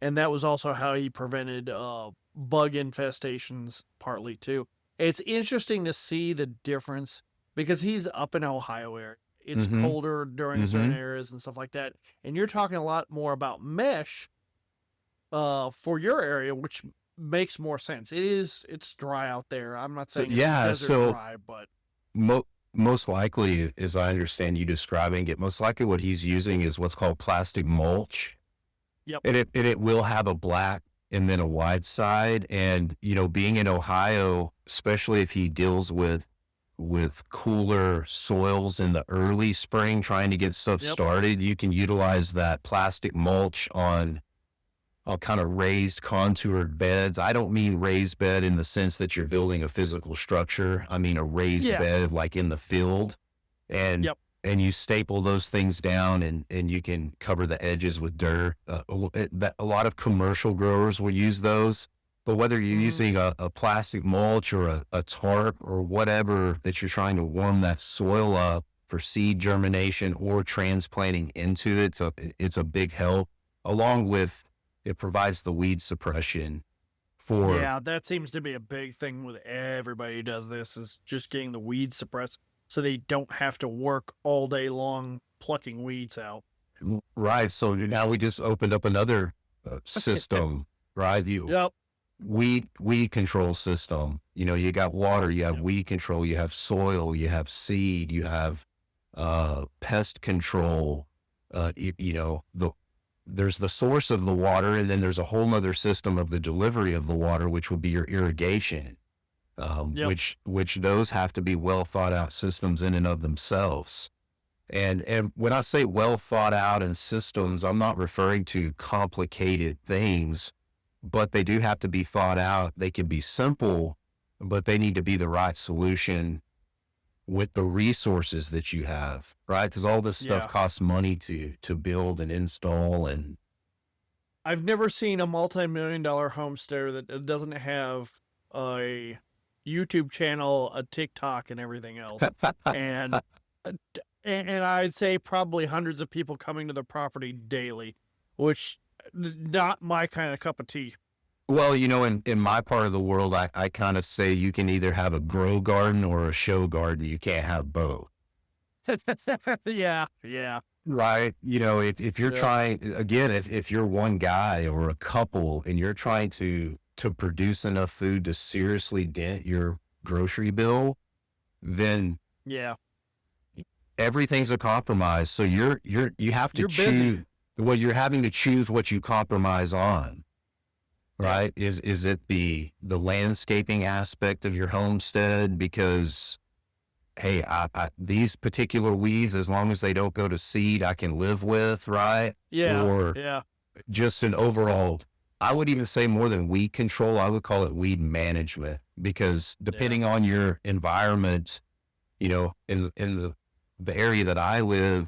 and that was also how he prevented bug infestations, partly too. It's interesting to see the difference because he's up in Ohio area. It's colder during certain areas and stuff like that. And you're talking a lot more about mesh for your area, which makes more sense. It's dry out there. I'm not saying it's desert dry, but most likely, as I understand you describing it, most likely what he's using is what's called plastic mulch. Yep. And it will have a black and then a white side. And, being in Ohio, especially if he deals with cooler soils in the early spring, trying to get stuff started, you can utilize that plastic mulch on kind of raised contoured beds. I don't mean raised bed in the sense that you're building a physical structure. I mean a raised bed like in the field. And you staple those things down and you can cover the edges with dirt. A lot of commercial growers will use those. But whether you're using a plastic mulch or a tarp or whatever that you're trying to warm that soil up for seed germination or transplanting into it, so it's a big help. Along with it provides the weed suppression for. Yeah, that seems to be a big thing with everybody who does this, is just getting the weed suppressed so they don't have to work all day long plucking weeds out. Right. So now we just opened up another system, right? Weed control system. You got water, you have weed control, you have soil, you have seed, you have pest control, there's the source of the water, and then there's a whole nother system of the delivery of the water, which would be your irrigation, Yep. which those have to be well thought out systems in and of themselves. And when I say well thought out in systems, I'm not referring to complicated things, but they do have to be thought out. They can be simple, but they need to be the right solution with the resources that you have, right? Because all this stuff Yeah. costs money to build and install. And I've never seen a multi-million-dollar homesteader that doesn't have a YouTube channel, a TikTok, and everything else. And and I'd say probably hundreds of people coming to the property daily, which not my kind of cup of tea. well, in my part of the world, I kind of say you can either have a grow garden or a show garden. You can't have both. Yeah, yeah, Right. If you're yeah, trying, again, if you're one guy or a couple and you're trying to produce enough food to seriously dent your grocery bill, then yeah. everything's a compromise. So you have to You're busy. choose. Well, you're having to choose what you compromise on, Yeah, right? Is it the landscaping aspect of your homestead? Because hey, these particular weeds, as long as they don't go to seed, I can live with, right? yeah, Or yeah, just an overall, I would even say more than weed control, I would call it weed management, because yeah. depending on your environment, in the area that I live,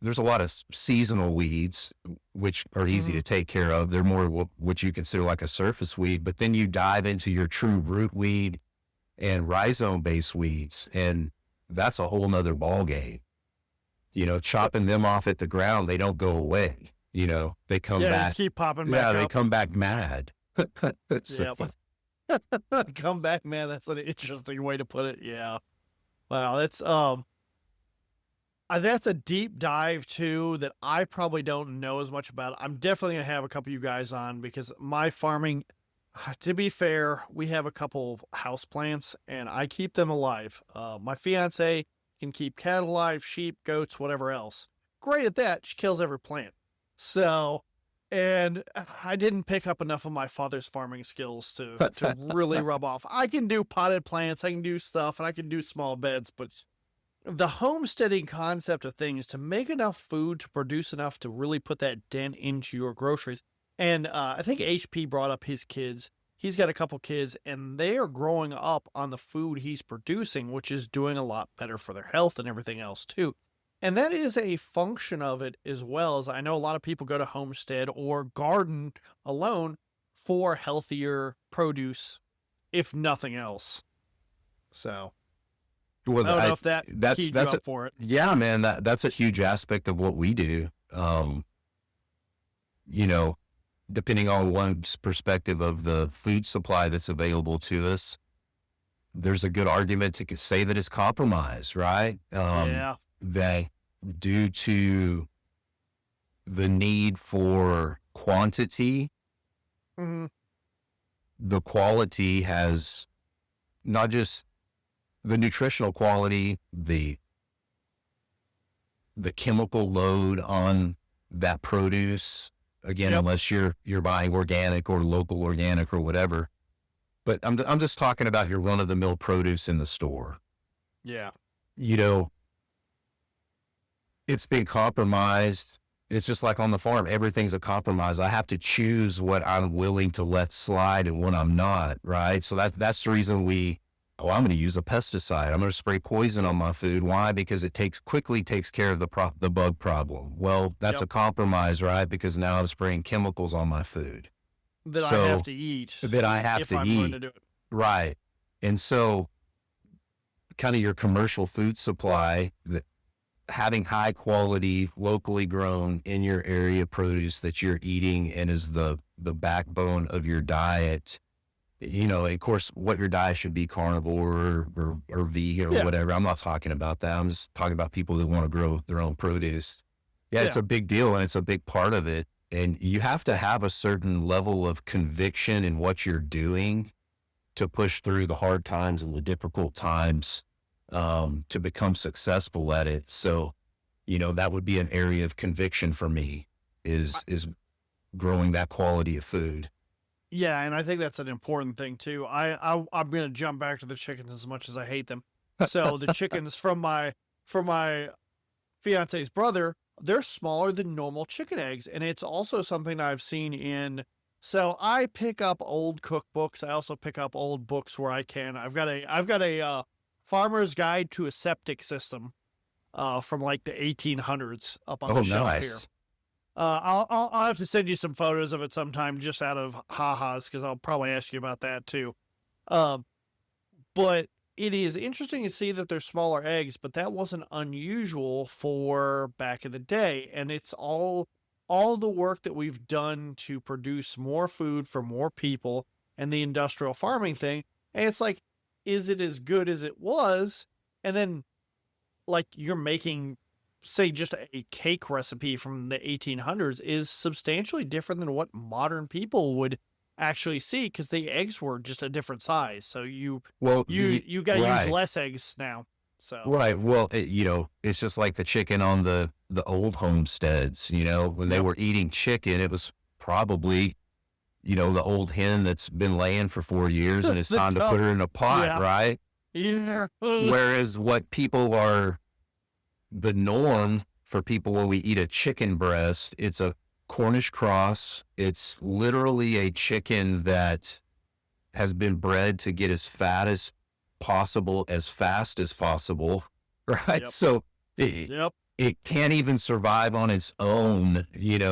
there's a lot of seasonal weeds, which are easy Hmm. to take care of. They're more what you consider like a surface weed, but then you dive into your true root weed and rhizome based weeds, and that's a whole nother ball game. Chopping them off at the ground, they don't go away. They come Yeah, just back. keep popping Yeah, back they up. come back mad. So, Yeah, come back, man. That's an interesting way to put it. Yeah. Wow, that's a deep dive too that I probably don't know as much about. I'm definitely gonna have a couple of you guys on because my farming, to be fair, we have a couple of house plants and I keep them alive. My fiance can keep cattle alive, sheep, goats, whatever else. Great at that. She kills every plant. So, and I didn't pick up enough of my father's farming skills to really rub off. I can do potted plants, I can do stuff, and I can do small beds, but the homesteading concept of things to make enough food to produce enough to really put that dent into your groceries. And I think HP brought up his kids. He's got a couple kids, and they are growing up on the food he's producing, which is doing a lot better for their health and everything else, too. And that is a function of it as well. As I know a lot of people go to Homestead or garden alone for healthier produce, if nothing else. So well, I don't know if that that's keyed you that's a, up for it. yeah, man. That's a huge aspect of what we do. You know, depending on one's perspective of the food supply that's available to us, there's a good argument to say that it's compromised, right? Yeah. That due to the need for quantity, Hmm. the quality has not just the nutritional quality, the chemical load on that produce. Again, Yep. unless you're buying organic or local organic or whatever. But I'm just talking about your run of the mill produce in the store. Yeah. You know, it's been compromised. It's just like on the farm, everything's a compromise. I have to choose what I'm willing to let slide and what I'm not, right? So that's the reason I'm going to use a pesticide. I'm going to spray poison on my food. Why? Because it quickly takes care of the bug problem. Well, that's Yep. a compromise, right? Because now I'm spraying chemicals on my food. That I have So to eat that I have if to I'm going to eat, do it. right? And so kind of your commercial food supply, that having high quality, locally grown in your area produce that you're eating and is the backbone of your diet. Of course, what your diet should be, carnivore or vegan or Yeah. whatever. I'm not talking about that. I'm just talking about people that want to grow their own produce. Yeah, it's Yeah. a big deal and it's a big part of it. And you have to have a certain level of conviction in what you're doing to push through the hard times and the difficult times to become successful at it. So, that would be an area of conviction for me is growing that quality of food. Yeah, and I think that's an important thing too. I'm gonna jump back to the chickens as much as I hate them. So the chickens from my fiance's brother, they're smaller than normal chicken eggs, and it's also something I've seen in. So I pick up old cookbooks. I also pick up old books where I can. I've got a farmer's guide to a septic system from like the 1800s up on Oh, the shelf here. nice. I'll have to send you some photos of it sometime, just out of ha-has, because I'll probably ask you about that too. Um, but it is interesting to see that they're smaller eggs, but that wasn't unusual for back in the day, and it's all the work that we've done to produce more food for more people and the industrial farming thing. And it's like, is it as good as it was? And then, like, you're making, say, just a cake recipe from the 1800s is substantially different than what modern people would actually see, because the eggs were just a different size. So Well, you got to use right. less eggs now. So Right. Well, it's just like the chicken on the old homesteads, when they yep. were eating chicken, it was probably, the old hen that's been laying for 4 years and it's The time to put cup. her in a pot, Yeah. right? Yeah. Whereas what people are the norm for people when we eat a chicken breast, it's a Cornish cross. It's literally a chicken that has been bred to get as fat as possible, as fast as possible, right? Yep. So it, Yep. it can't even survive on its own, in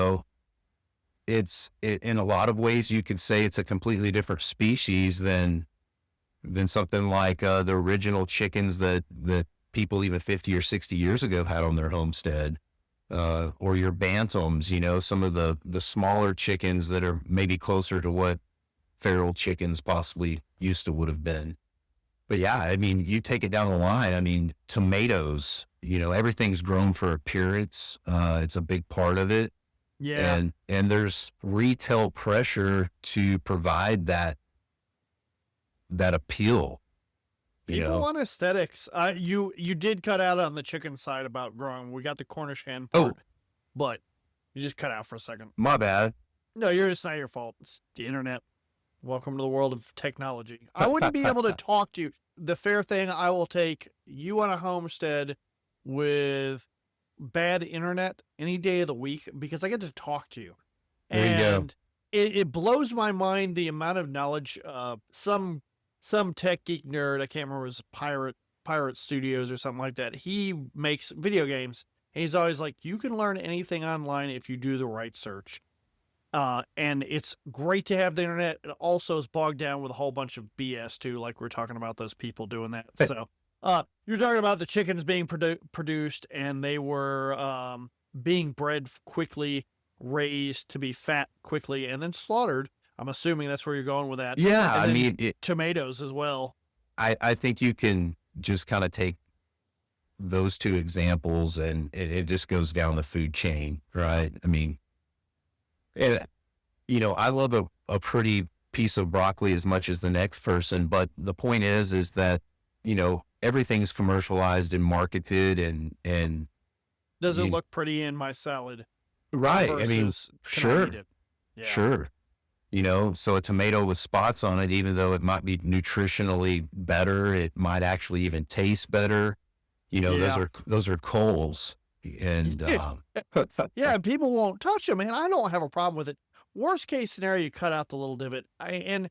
a lot of ways you could say it's a completely different species than something like the original chickens that people even 50 or 60 years ago had on their homestead, or your bantams, some of the smaller chickens that are maybe closer to what feral chickens possibly used to would have been. But yeah, I mean, you take it down the line. I mean, tomatoes, everything's grown for appearance. It's a big part of it. Yeah. And there's retail pressure to provide that appeal, you People know. want aesthetics. You did cut out on the chicken side about growing. We got the Cornish hen Oh, part, but you just cut out for a second. my bad. No, it's not your fault. It's the internet. Welcome to the world of technology. I wouldn't be able to talk to you. The fair thing, I will take you on a homestead with bad internet any day of the week, because I get to talk to you. There you go. And it blows my mind the amount of knowledge some tech geek nerd, I can't remember, it was Pirate Studios or something like that. He makes video games, and he's always like, you can learn anything online if you do the right search. And it's great to have the internet. It also is bogged down with a whole bunch of BS too, like we're talking about those people doing that. So, you're talking about the chickens being produced, and they were being bred quickly, raised to be fat quickly, and then slaughtered. I'm assuming that's where you're going with that. Yeah, And I then mean, tomatoes as well. I think you can just kind of take those two examples and it just goes down the food chain, right? I mean, and, I love a pretty piece of broccoli as much as the next person, but the point is that, everything's commercialized and marketed and Does it you, look pretty in my salad right. I mean, versus can I eat sure, it? Yeah. sure. So a tomato with spots on it, even though it might be nutritionally better, it might actually even taste better. Yeah. Those are coals, and Yeah, and people won't touch them, and I don't have a problem with it. Worst case scenario, you cut out the little divot. And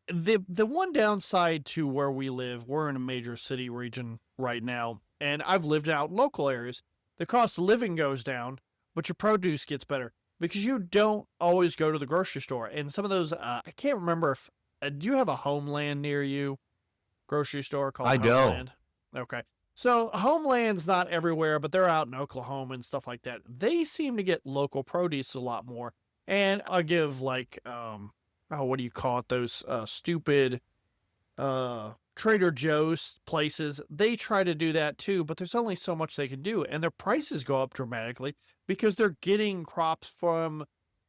the one downside to where we live, we're in a major city region right now, and I've lived out in local areas. The cost of living goes down, but your produce gets better because you don't always go to the grocery store. And some of those, I can't remember if, do you have a Homeland near you? Grocery store called I don't. Homeland? Okay. So Homeland's not everywhere, but they're out in Oklahoma and stuff like that. They seem to get local produce a lot more. And I'll give like, what do you call it? Those stupid Trader Joe's places. They try to do that too, but there's only so much they can do. And their prices go up dramatically because they're getting crops from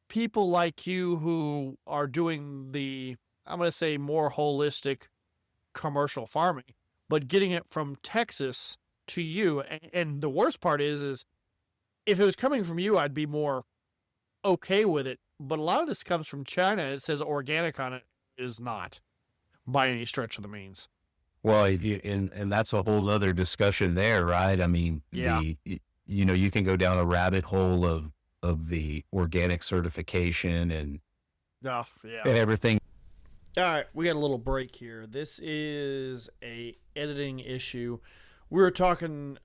people like you who are doing the, I'm going to say, more holistic commercial farming, but getting it from Texas to you. And the worst part is if it was coming from you, I'd be more okay with it. But a lot of this comes from China. It says organic on it. It is not by any stretch of the means. Well, and that's a whole other discussion there, right? I mean, Yeah. you can go down a rabbit hole of the organic certification Oh, yeah. and everything. All right, we got a little break here. This is a editing issue. We were talking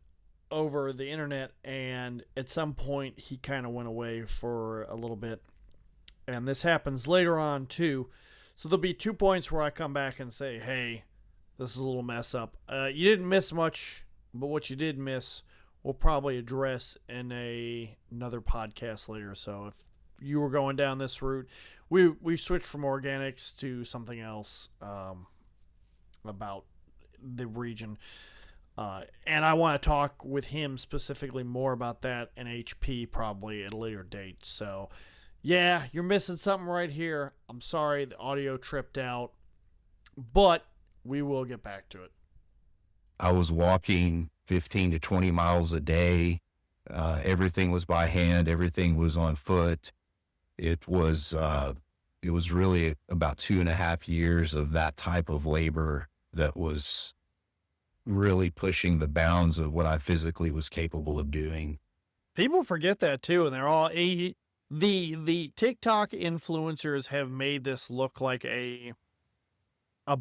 over the internet, and at some point he kind of went away for a little bit, and this happens later on too. So there'll be 2 points where I come back and say, "Hey, this is a little mess up." You didn't miss much, but what you did miss, we'll probably address in another podcast later. So if you were going down this route, we switched from organics to something else about the region. And I want to talk with him specifically more about that and HP probably at a later date. So, yeah, you're missing something right here. I'm sorry, the audio tripped out, but we will get back to it. I was walking 15 to 20 miles a day. Everything was by hand. Everything was on foot. It was really about 2.5 years of that type of labor that was really pushing the bounds of what I physically was capable of doing. People forget that too, and they're all the TikTok influencers have made this look like a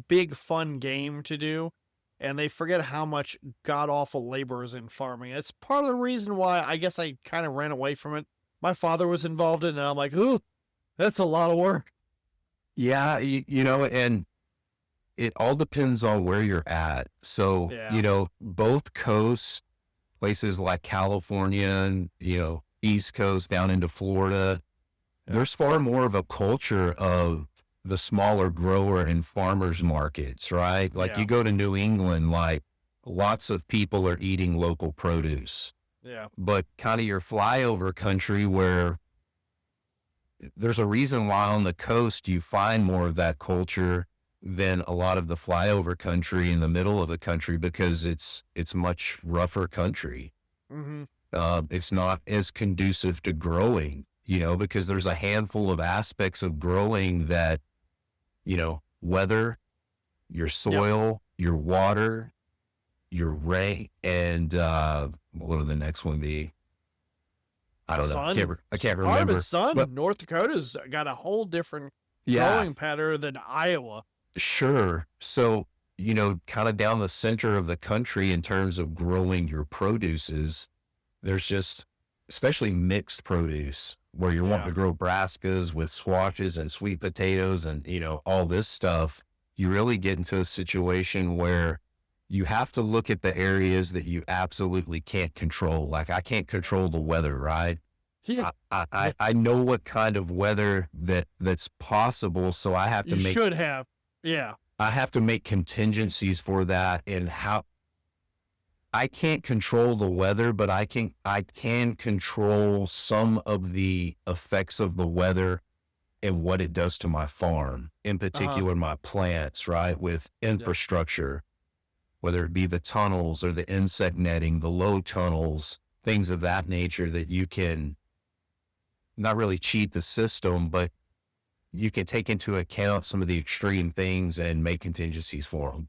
big fun game to do, and they forget how much god awful labor is in farming. It's part of the reason why I guess I kind of ran away from it. My father was involved in it, and I'm like, ooh, that's a lot of work. Yeah, and it all depends on where you're at. So, Yeah. Both coasts, places like California and, East Coast down into Florida, there's far more of a culture of the smaller grower and farmers markets, right? Like Yeah. you go to New England, like lots of people are eating local produce. Yeah. But kind of your flyover country where there's a reason why on the coast you find more of that culture than a lot of the flyover country in the middle of the country, because it's much rougher country. Mm-hmm. It's not as conducive to growing, because there's a handful of aspects of growing that, weather, your soil, your water, your rain, and what would the next one be? I don't know. I can't remember. Part of it's sun. But North Dakota's got a whole different yeah, growing pattern than Iowa. sure. So, kind of down the center of the country in terms of growing your produces, there's just, especially mixed produce, where you're wanting to grow brassicas with squashes and sweet potatoes and, all this stuff. You really get into a situation where you have to look at the areas that you absolutely can't control. Like I can't control the weather, right? Yeah. I know what kind of weather that's possible. So I have to should have. Yeah. I have to make contingencies for that, and how I can't control the weather, but I can control some of the effects of the weather and what it does to my farm, in particular, my plants, right? With infrastructure, whether it be the tunnels or the insect netting, the low tunnels, things of that nature, that you can not really cheat the system, but you can take into account some of the extreme things and make contingencies for them.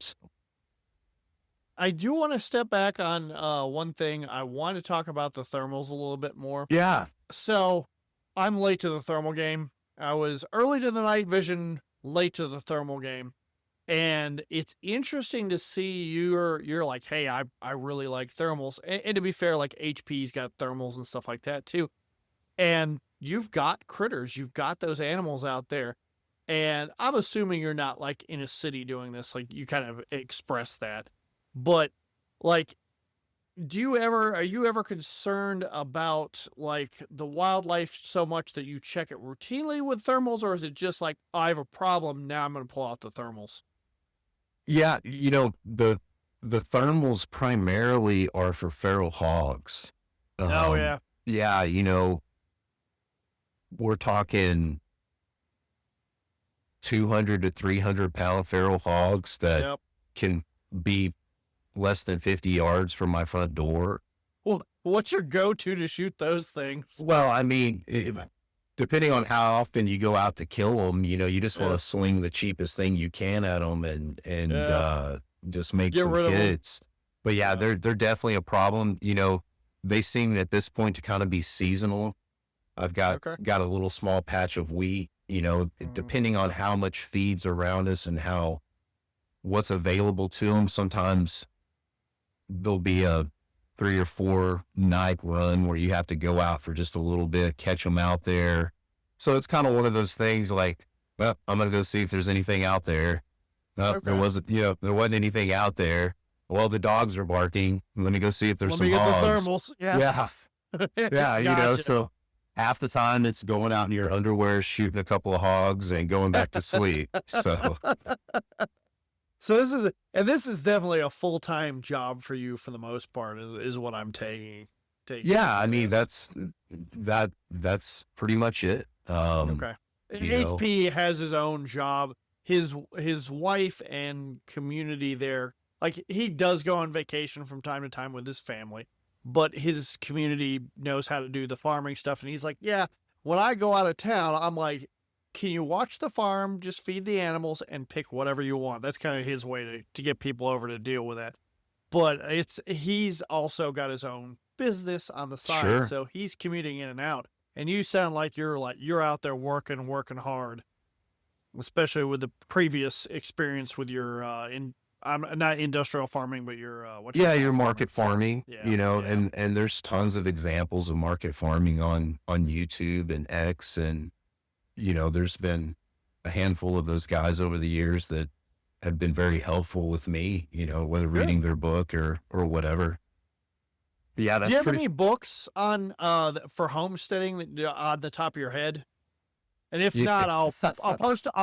I do want to step back on one thing. I want to talk about the thermals a little bit more. Yeah. So I'm late to the thermal game. I was early to the night vision, late to the thermal game. And it's interesting to see you're like, hey, I really like thermals. And to be fair, like HP's got thermals and stuff like that too. And you've got critters, you've got those animals out there. And I'm assuming you're not like in a city doing this, like you kind of express that. But like, are you ever concerned about like the wildlife so much that you check it routinely with thermals, or is it just like, I have a problem, now I'm going to pull out the thermals? Yeah. The thermals primarily are for feral hogs. Oh yeah. Yeah. We're talking 200 to 300 pound feral hogs that can be less than 50 yards from my front door. Well, what's your go-to to shoot those things? Well, I mean, depending on how often you go out to kill them, you just want Yeah. to sling the cheapest thing you can at them and just make Get some rid of 'em. hits. But yeah, Yeah. they're definitely a problem. They seem at this point to kind of be seasonal. I've got Okay. a little small patch of wheat, depending on how much feeds around us and what's available to them. Sometimes there'll be a 3 or 4 night run where you have to go out for just a little bit, catch them out there. So it's kind of one of those things like, well, I'm going to go see if there's anything out there. No, Okay. there wasn't anything out there. Well, the dogs are barking. Let me go see if there's Let some me get hogs. the thermals. Yeah. Yeah, Gotcha. so half the time it's going out in your underwear, shooting a couple of hogs and going back to sleep. So So this is definitely a full-time job for you for the most part is what I'm taking. yeah, I from mean, this. that's pretty much it. Okay. you know. HP has his own job. His wife and community there, like he does go on vacation from time to time with his family, but his community knows how to do the farming stuff. And he's like, yeah, when I go out of town, I'm like, can you watch the farm, just feed the animals and pick whatever you want? That's kind of his way to get people over to deal with that. But he's also got his own business on the side. Sure. So he's commuting in and out. And you sound like you're out there working hard, especially with the previous experience with your I'm not industrial farming, but your Your market farming, Yeah, and there's tons of examples of market farming on YouTube and X, and there's been a handful of those guys over the years that have been very helpful with me, whether reading their book or whatever. Yeah, Do that's you have pretty. any books on for homesteading that on the top of your head? And if Yeah. not, I'll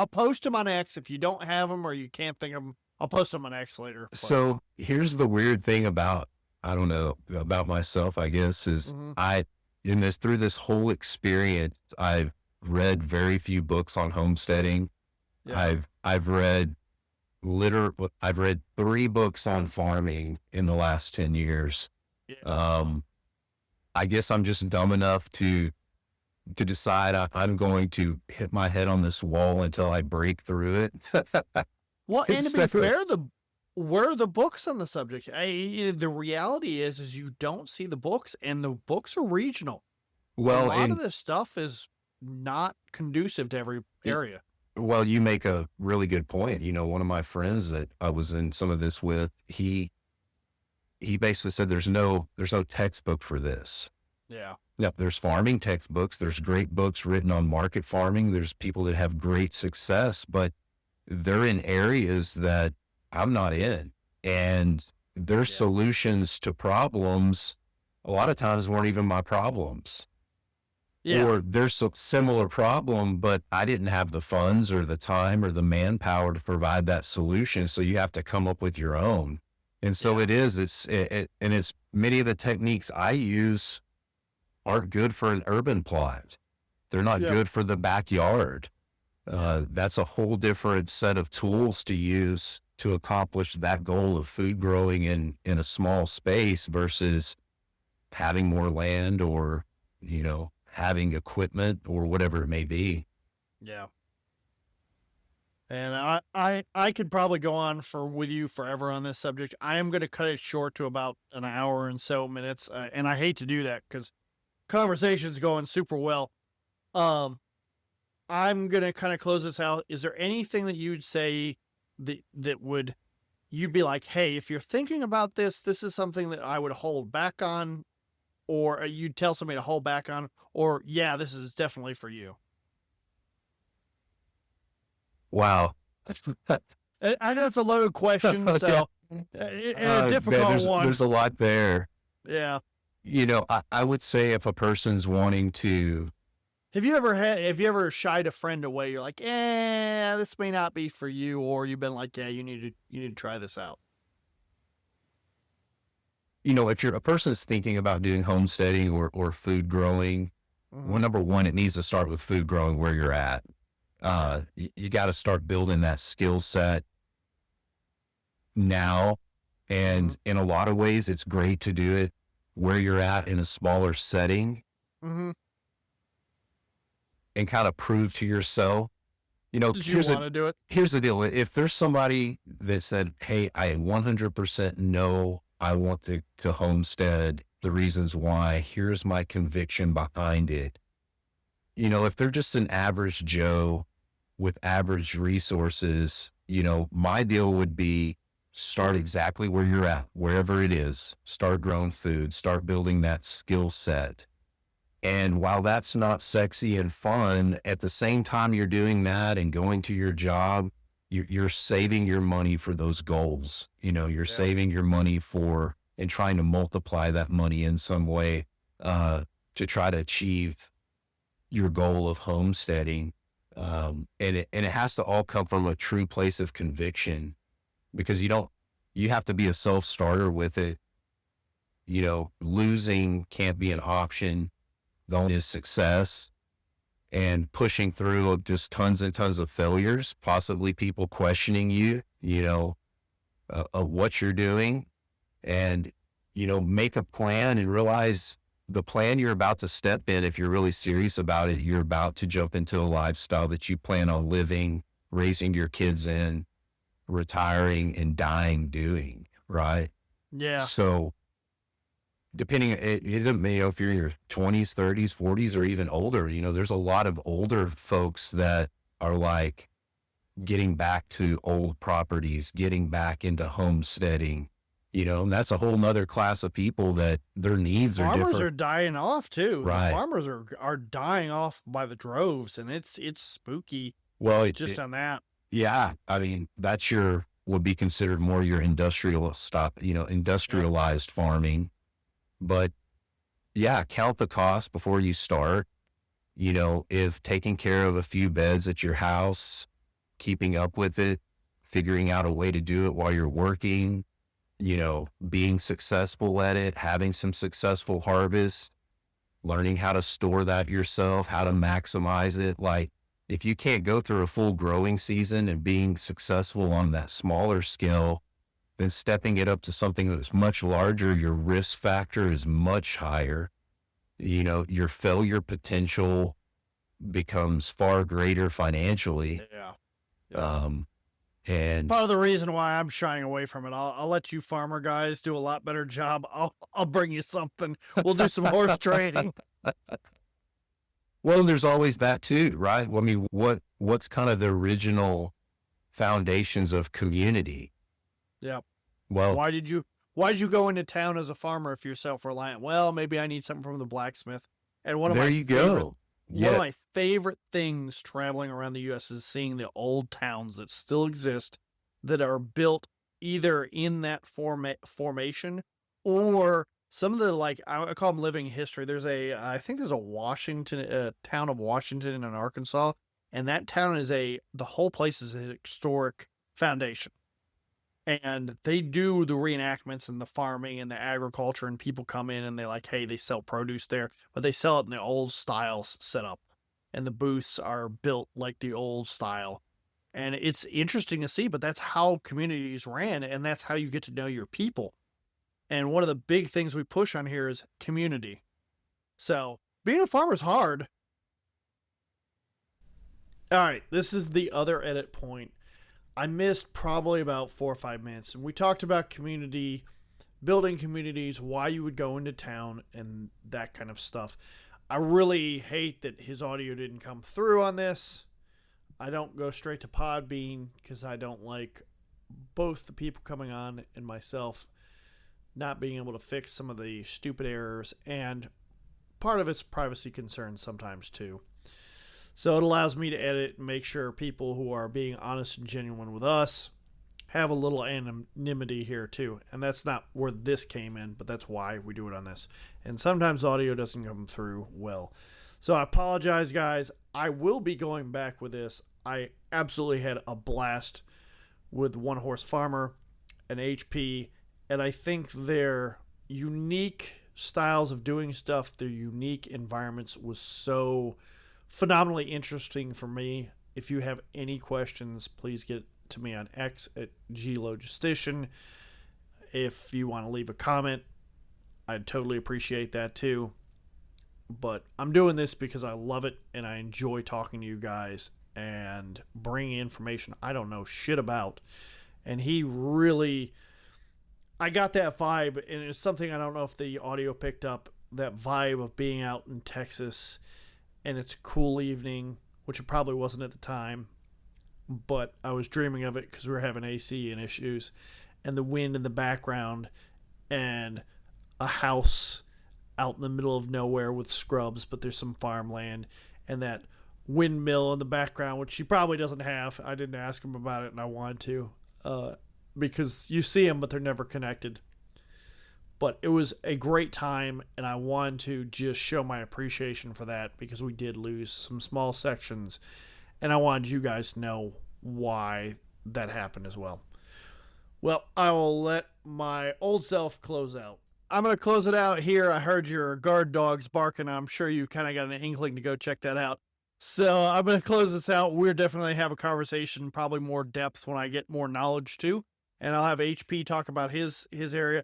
post them on X. If you don't have them or you can't think of them, I'll post them on X later. But- So here's the weird thing about, I don't know, about myself, I guess, is Mhm. through this whole experience, I've read very few books on homesteading. Yeah. I've read 3 books on farming in the last 10 years. Yeah. I guess I'm just dumb enough to decide I'm going to hit my head on this wall until I break through it. Well, and to be Instead of- fair, where are the books on the subject? The reality is you don't see the books, and the books are regional. Well, a lot and of this stuff is not conducive to every area. well, you make a really good point. One of my friends that I was in some of this with, he basically said there's no textbook for this. Yeah. Yeah, there's farming textbooks. There's great books written on market farming. There's people that have great success, but they're in areas that I'm not in. And their solutions to problems a lot of times weren't even my problems. Yeah. Or there's a similar problem, but I didn't have the funds or the time or the manpower to provide that solution. So you have to come up with your own. And so it's many of the techniques I use aren't good for an urban plot. They're not good for the backyard. That's a whole different set of tools to use to accomplish that goal of food growing in a small space versus having more land or, having equipment or whatever it may be. Yeah. And I could probably go on with you forever on this subject. I am going to cut it short to about an hour and so minutes. And I hate to do that because conversation's going super well. I'm going to kind of close this out. Is there anything that you'd say you'd be like, hey, if you're thinking about this, this is something that I would hold back on, or you'd tell somebody to hold back on, or yeah, this is definitely for you? Wow. I know it's a loaded question, so a difficult one. There's a lot there. Yeah. I would say if a person's wanting to, Have you ever shied a friend away? You're like, this may not be for you, or you've been like, yeah, you need to try this out. if a person's thinking about doing homesteading or food growing, well, number one, it needs to start with food growing where you're at. You got to start building that skill set now. And in a lot of ways, it's great to do it where you're at in a smaller setting Mm-hmm. and kind of prove to yourself, Did you want to do it? here's the deal. If there's somebody that said, hey, I 100% know I want to homestead, the reasons why, here's my conviction behind it. If they're just an average Joe with average resources, my deal would be start exactly where you're at, wherever it is, start growing food, start building that skill set. And while that's not sexy and fun, at the same time you're doing that and going to your job, you're saving your money for those goals. You're saving your money for and trying to multiply that money in some way to try to achieve your goal of homesteading. And it has to all come from a true place of conviction, because you have to be a self-starter with it. Losing can't be an option. The only is success, and pushing through just tons and tons of failures, possibly people questioning you, of what you're doing, and, make a plan and realize the plan you're about to step in. If you're really serious about it, you're about to jump into a lifestyle that you plan on living, raising your kids in, retiring and dying doing, right? Yeah. So depending, if you're in your 20s, 30s, 40s, or even older, there's a lot of older folks that are like getting back to old properties, getting back into homesteading, and that's a whole nother class of people that their needs are different. Farmers are dying off too. Right. The farmers are dying off by the droves, and it's spooky. Well, On that. Yeah. I mean, would be considered more your industrialized farming. But yeah, count the cost before you start. If taking care of a few beds at your house, keeping up with it, figuring out a way to do it while you're working, being successful at it, having some successful harvest, learning how to store that yourself, how to maximize it. Like, if you can't go through a full growing season and being successful on that smaller scale, then stepping it up to something that's much larger, your risk factor is much higher. Your failure potential becomes far greater financially. Yeah. And part of the reason why I'm shying away from it. I'll let you farmer guys do a lot better job. I'll bring you something. We'll do some horse trading. Well, there's always that too, right? Well, I mean, what's kind of the original foundations of community? Yeah. Well, why did you go into town as a farmer if you're self-reliant? Well, maybe I need something from the blacksmith. And one of my favorite things traveling around the U.S. is seeing the old towns that still exist, that are built either in that formation, or some of the, like, I call them living history. I think there's a town of Washington in Arkansas, and that town the whole place is a historic foundation. And they do the reenactments and the farming and the agriculture, and people come in and they sell produce there, but they sell it in the old style setup, and the booths are built like the old style. And it's interesting to see, but that's how communities ran, and that's how you get to know your people. And one of the big things we push on here is community. So being a farmer is hard. All right, this is the other edit point. I missed probably about 4 or 5 minutes. And we talked about community, building communities, why you would go into town, and that kind of stuff. I really hate that his audio didn't come through on this. I don't go straight to Podbean because I don't like both the people coming on and myself not being able to fix some of the stupid errors, and part of it's privacy concerns sometimes too. So it allows me to edit and make sure people who are being honest and genuine with us have a little anonymity here too. And that's not where this came in, but that's why we do it on this. And sometimes the audio doesn't come through well. So I apologize, guys. I will be going back with this. I absolutely had a blast with One Horse Farmer and HP, and I think their unique styles of doing stuff, their unique environments was so phenomenally interesting for me. If you have any questions, please get to me on X at glogistician. If you want to leave a comment, I'd totally appreciate that too. But I'm doing this because I love it and I enjoy talking to you guys and bringing information I don't know shit about. And he really, I got that vibe, and it's something I don't know if the audio picked up, that vibe of being out in Texas and it's a cool evening, which it probably wasn't at the time, but I was dreaming of it because we were having AC and issues, and the wind in the background, and a house out in the middle of nowhere with scrubs, but there's some farmland, and that windmill in the background, which he probably doesn't have. I didn't ask him about it, and I wanted to, because you see them, but they're never connected. But it was a great time, and I wanted to just show my appreciation for that because we did lose some small sections, and I wanted you guys to know why that happened as well. Well, I will let my old self close out. I'm going to close it out here. I heard your guard dogs barking. I'm sure you kind of got an inkling to go check that out. So I'm going to close this out. We'll definitely have a conversation, probably more depth when I get more knowledge too. And I'll have HP talk about his area.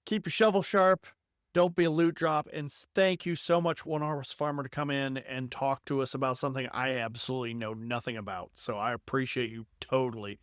Keep your shovel sharp. Don't be a loot drop. And thank you so much, One Horse Farmer, to come in and talk to us about something I absolutely know nothing about. So I appreciate you totally.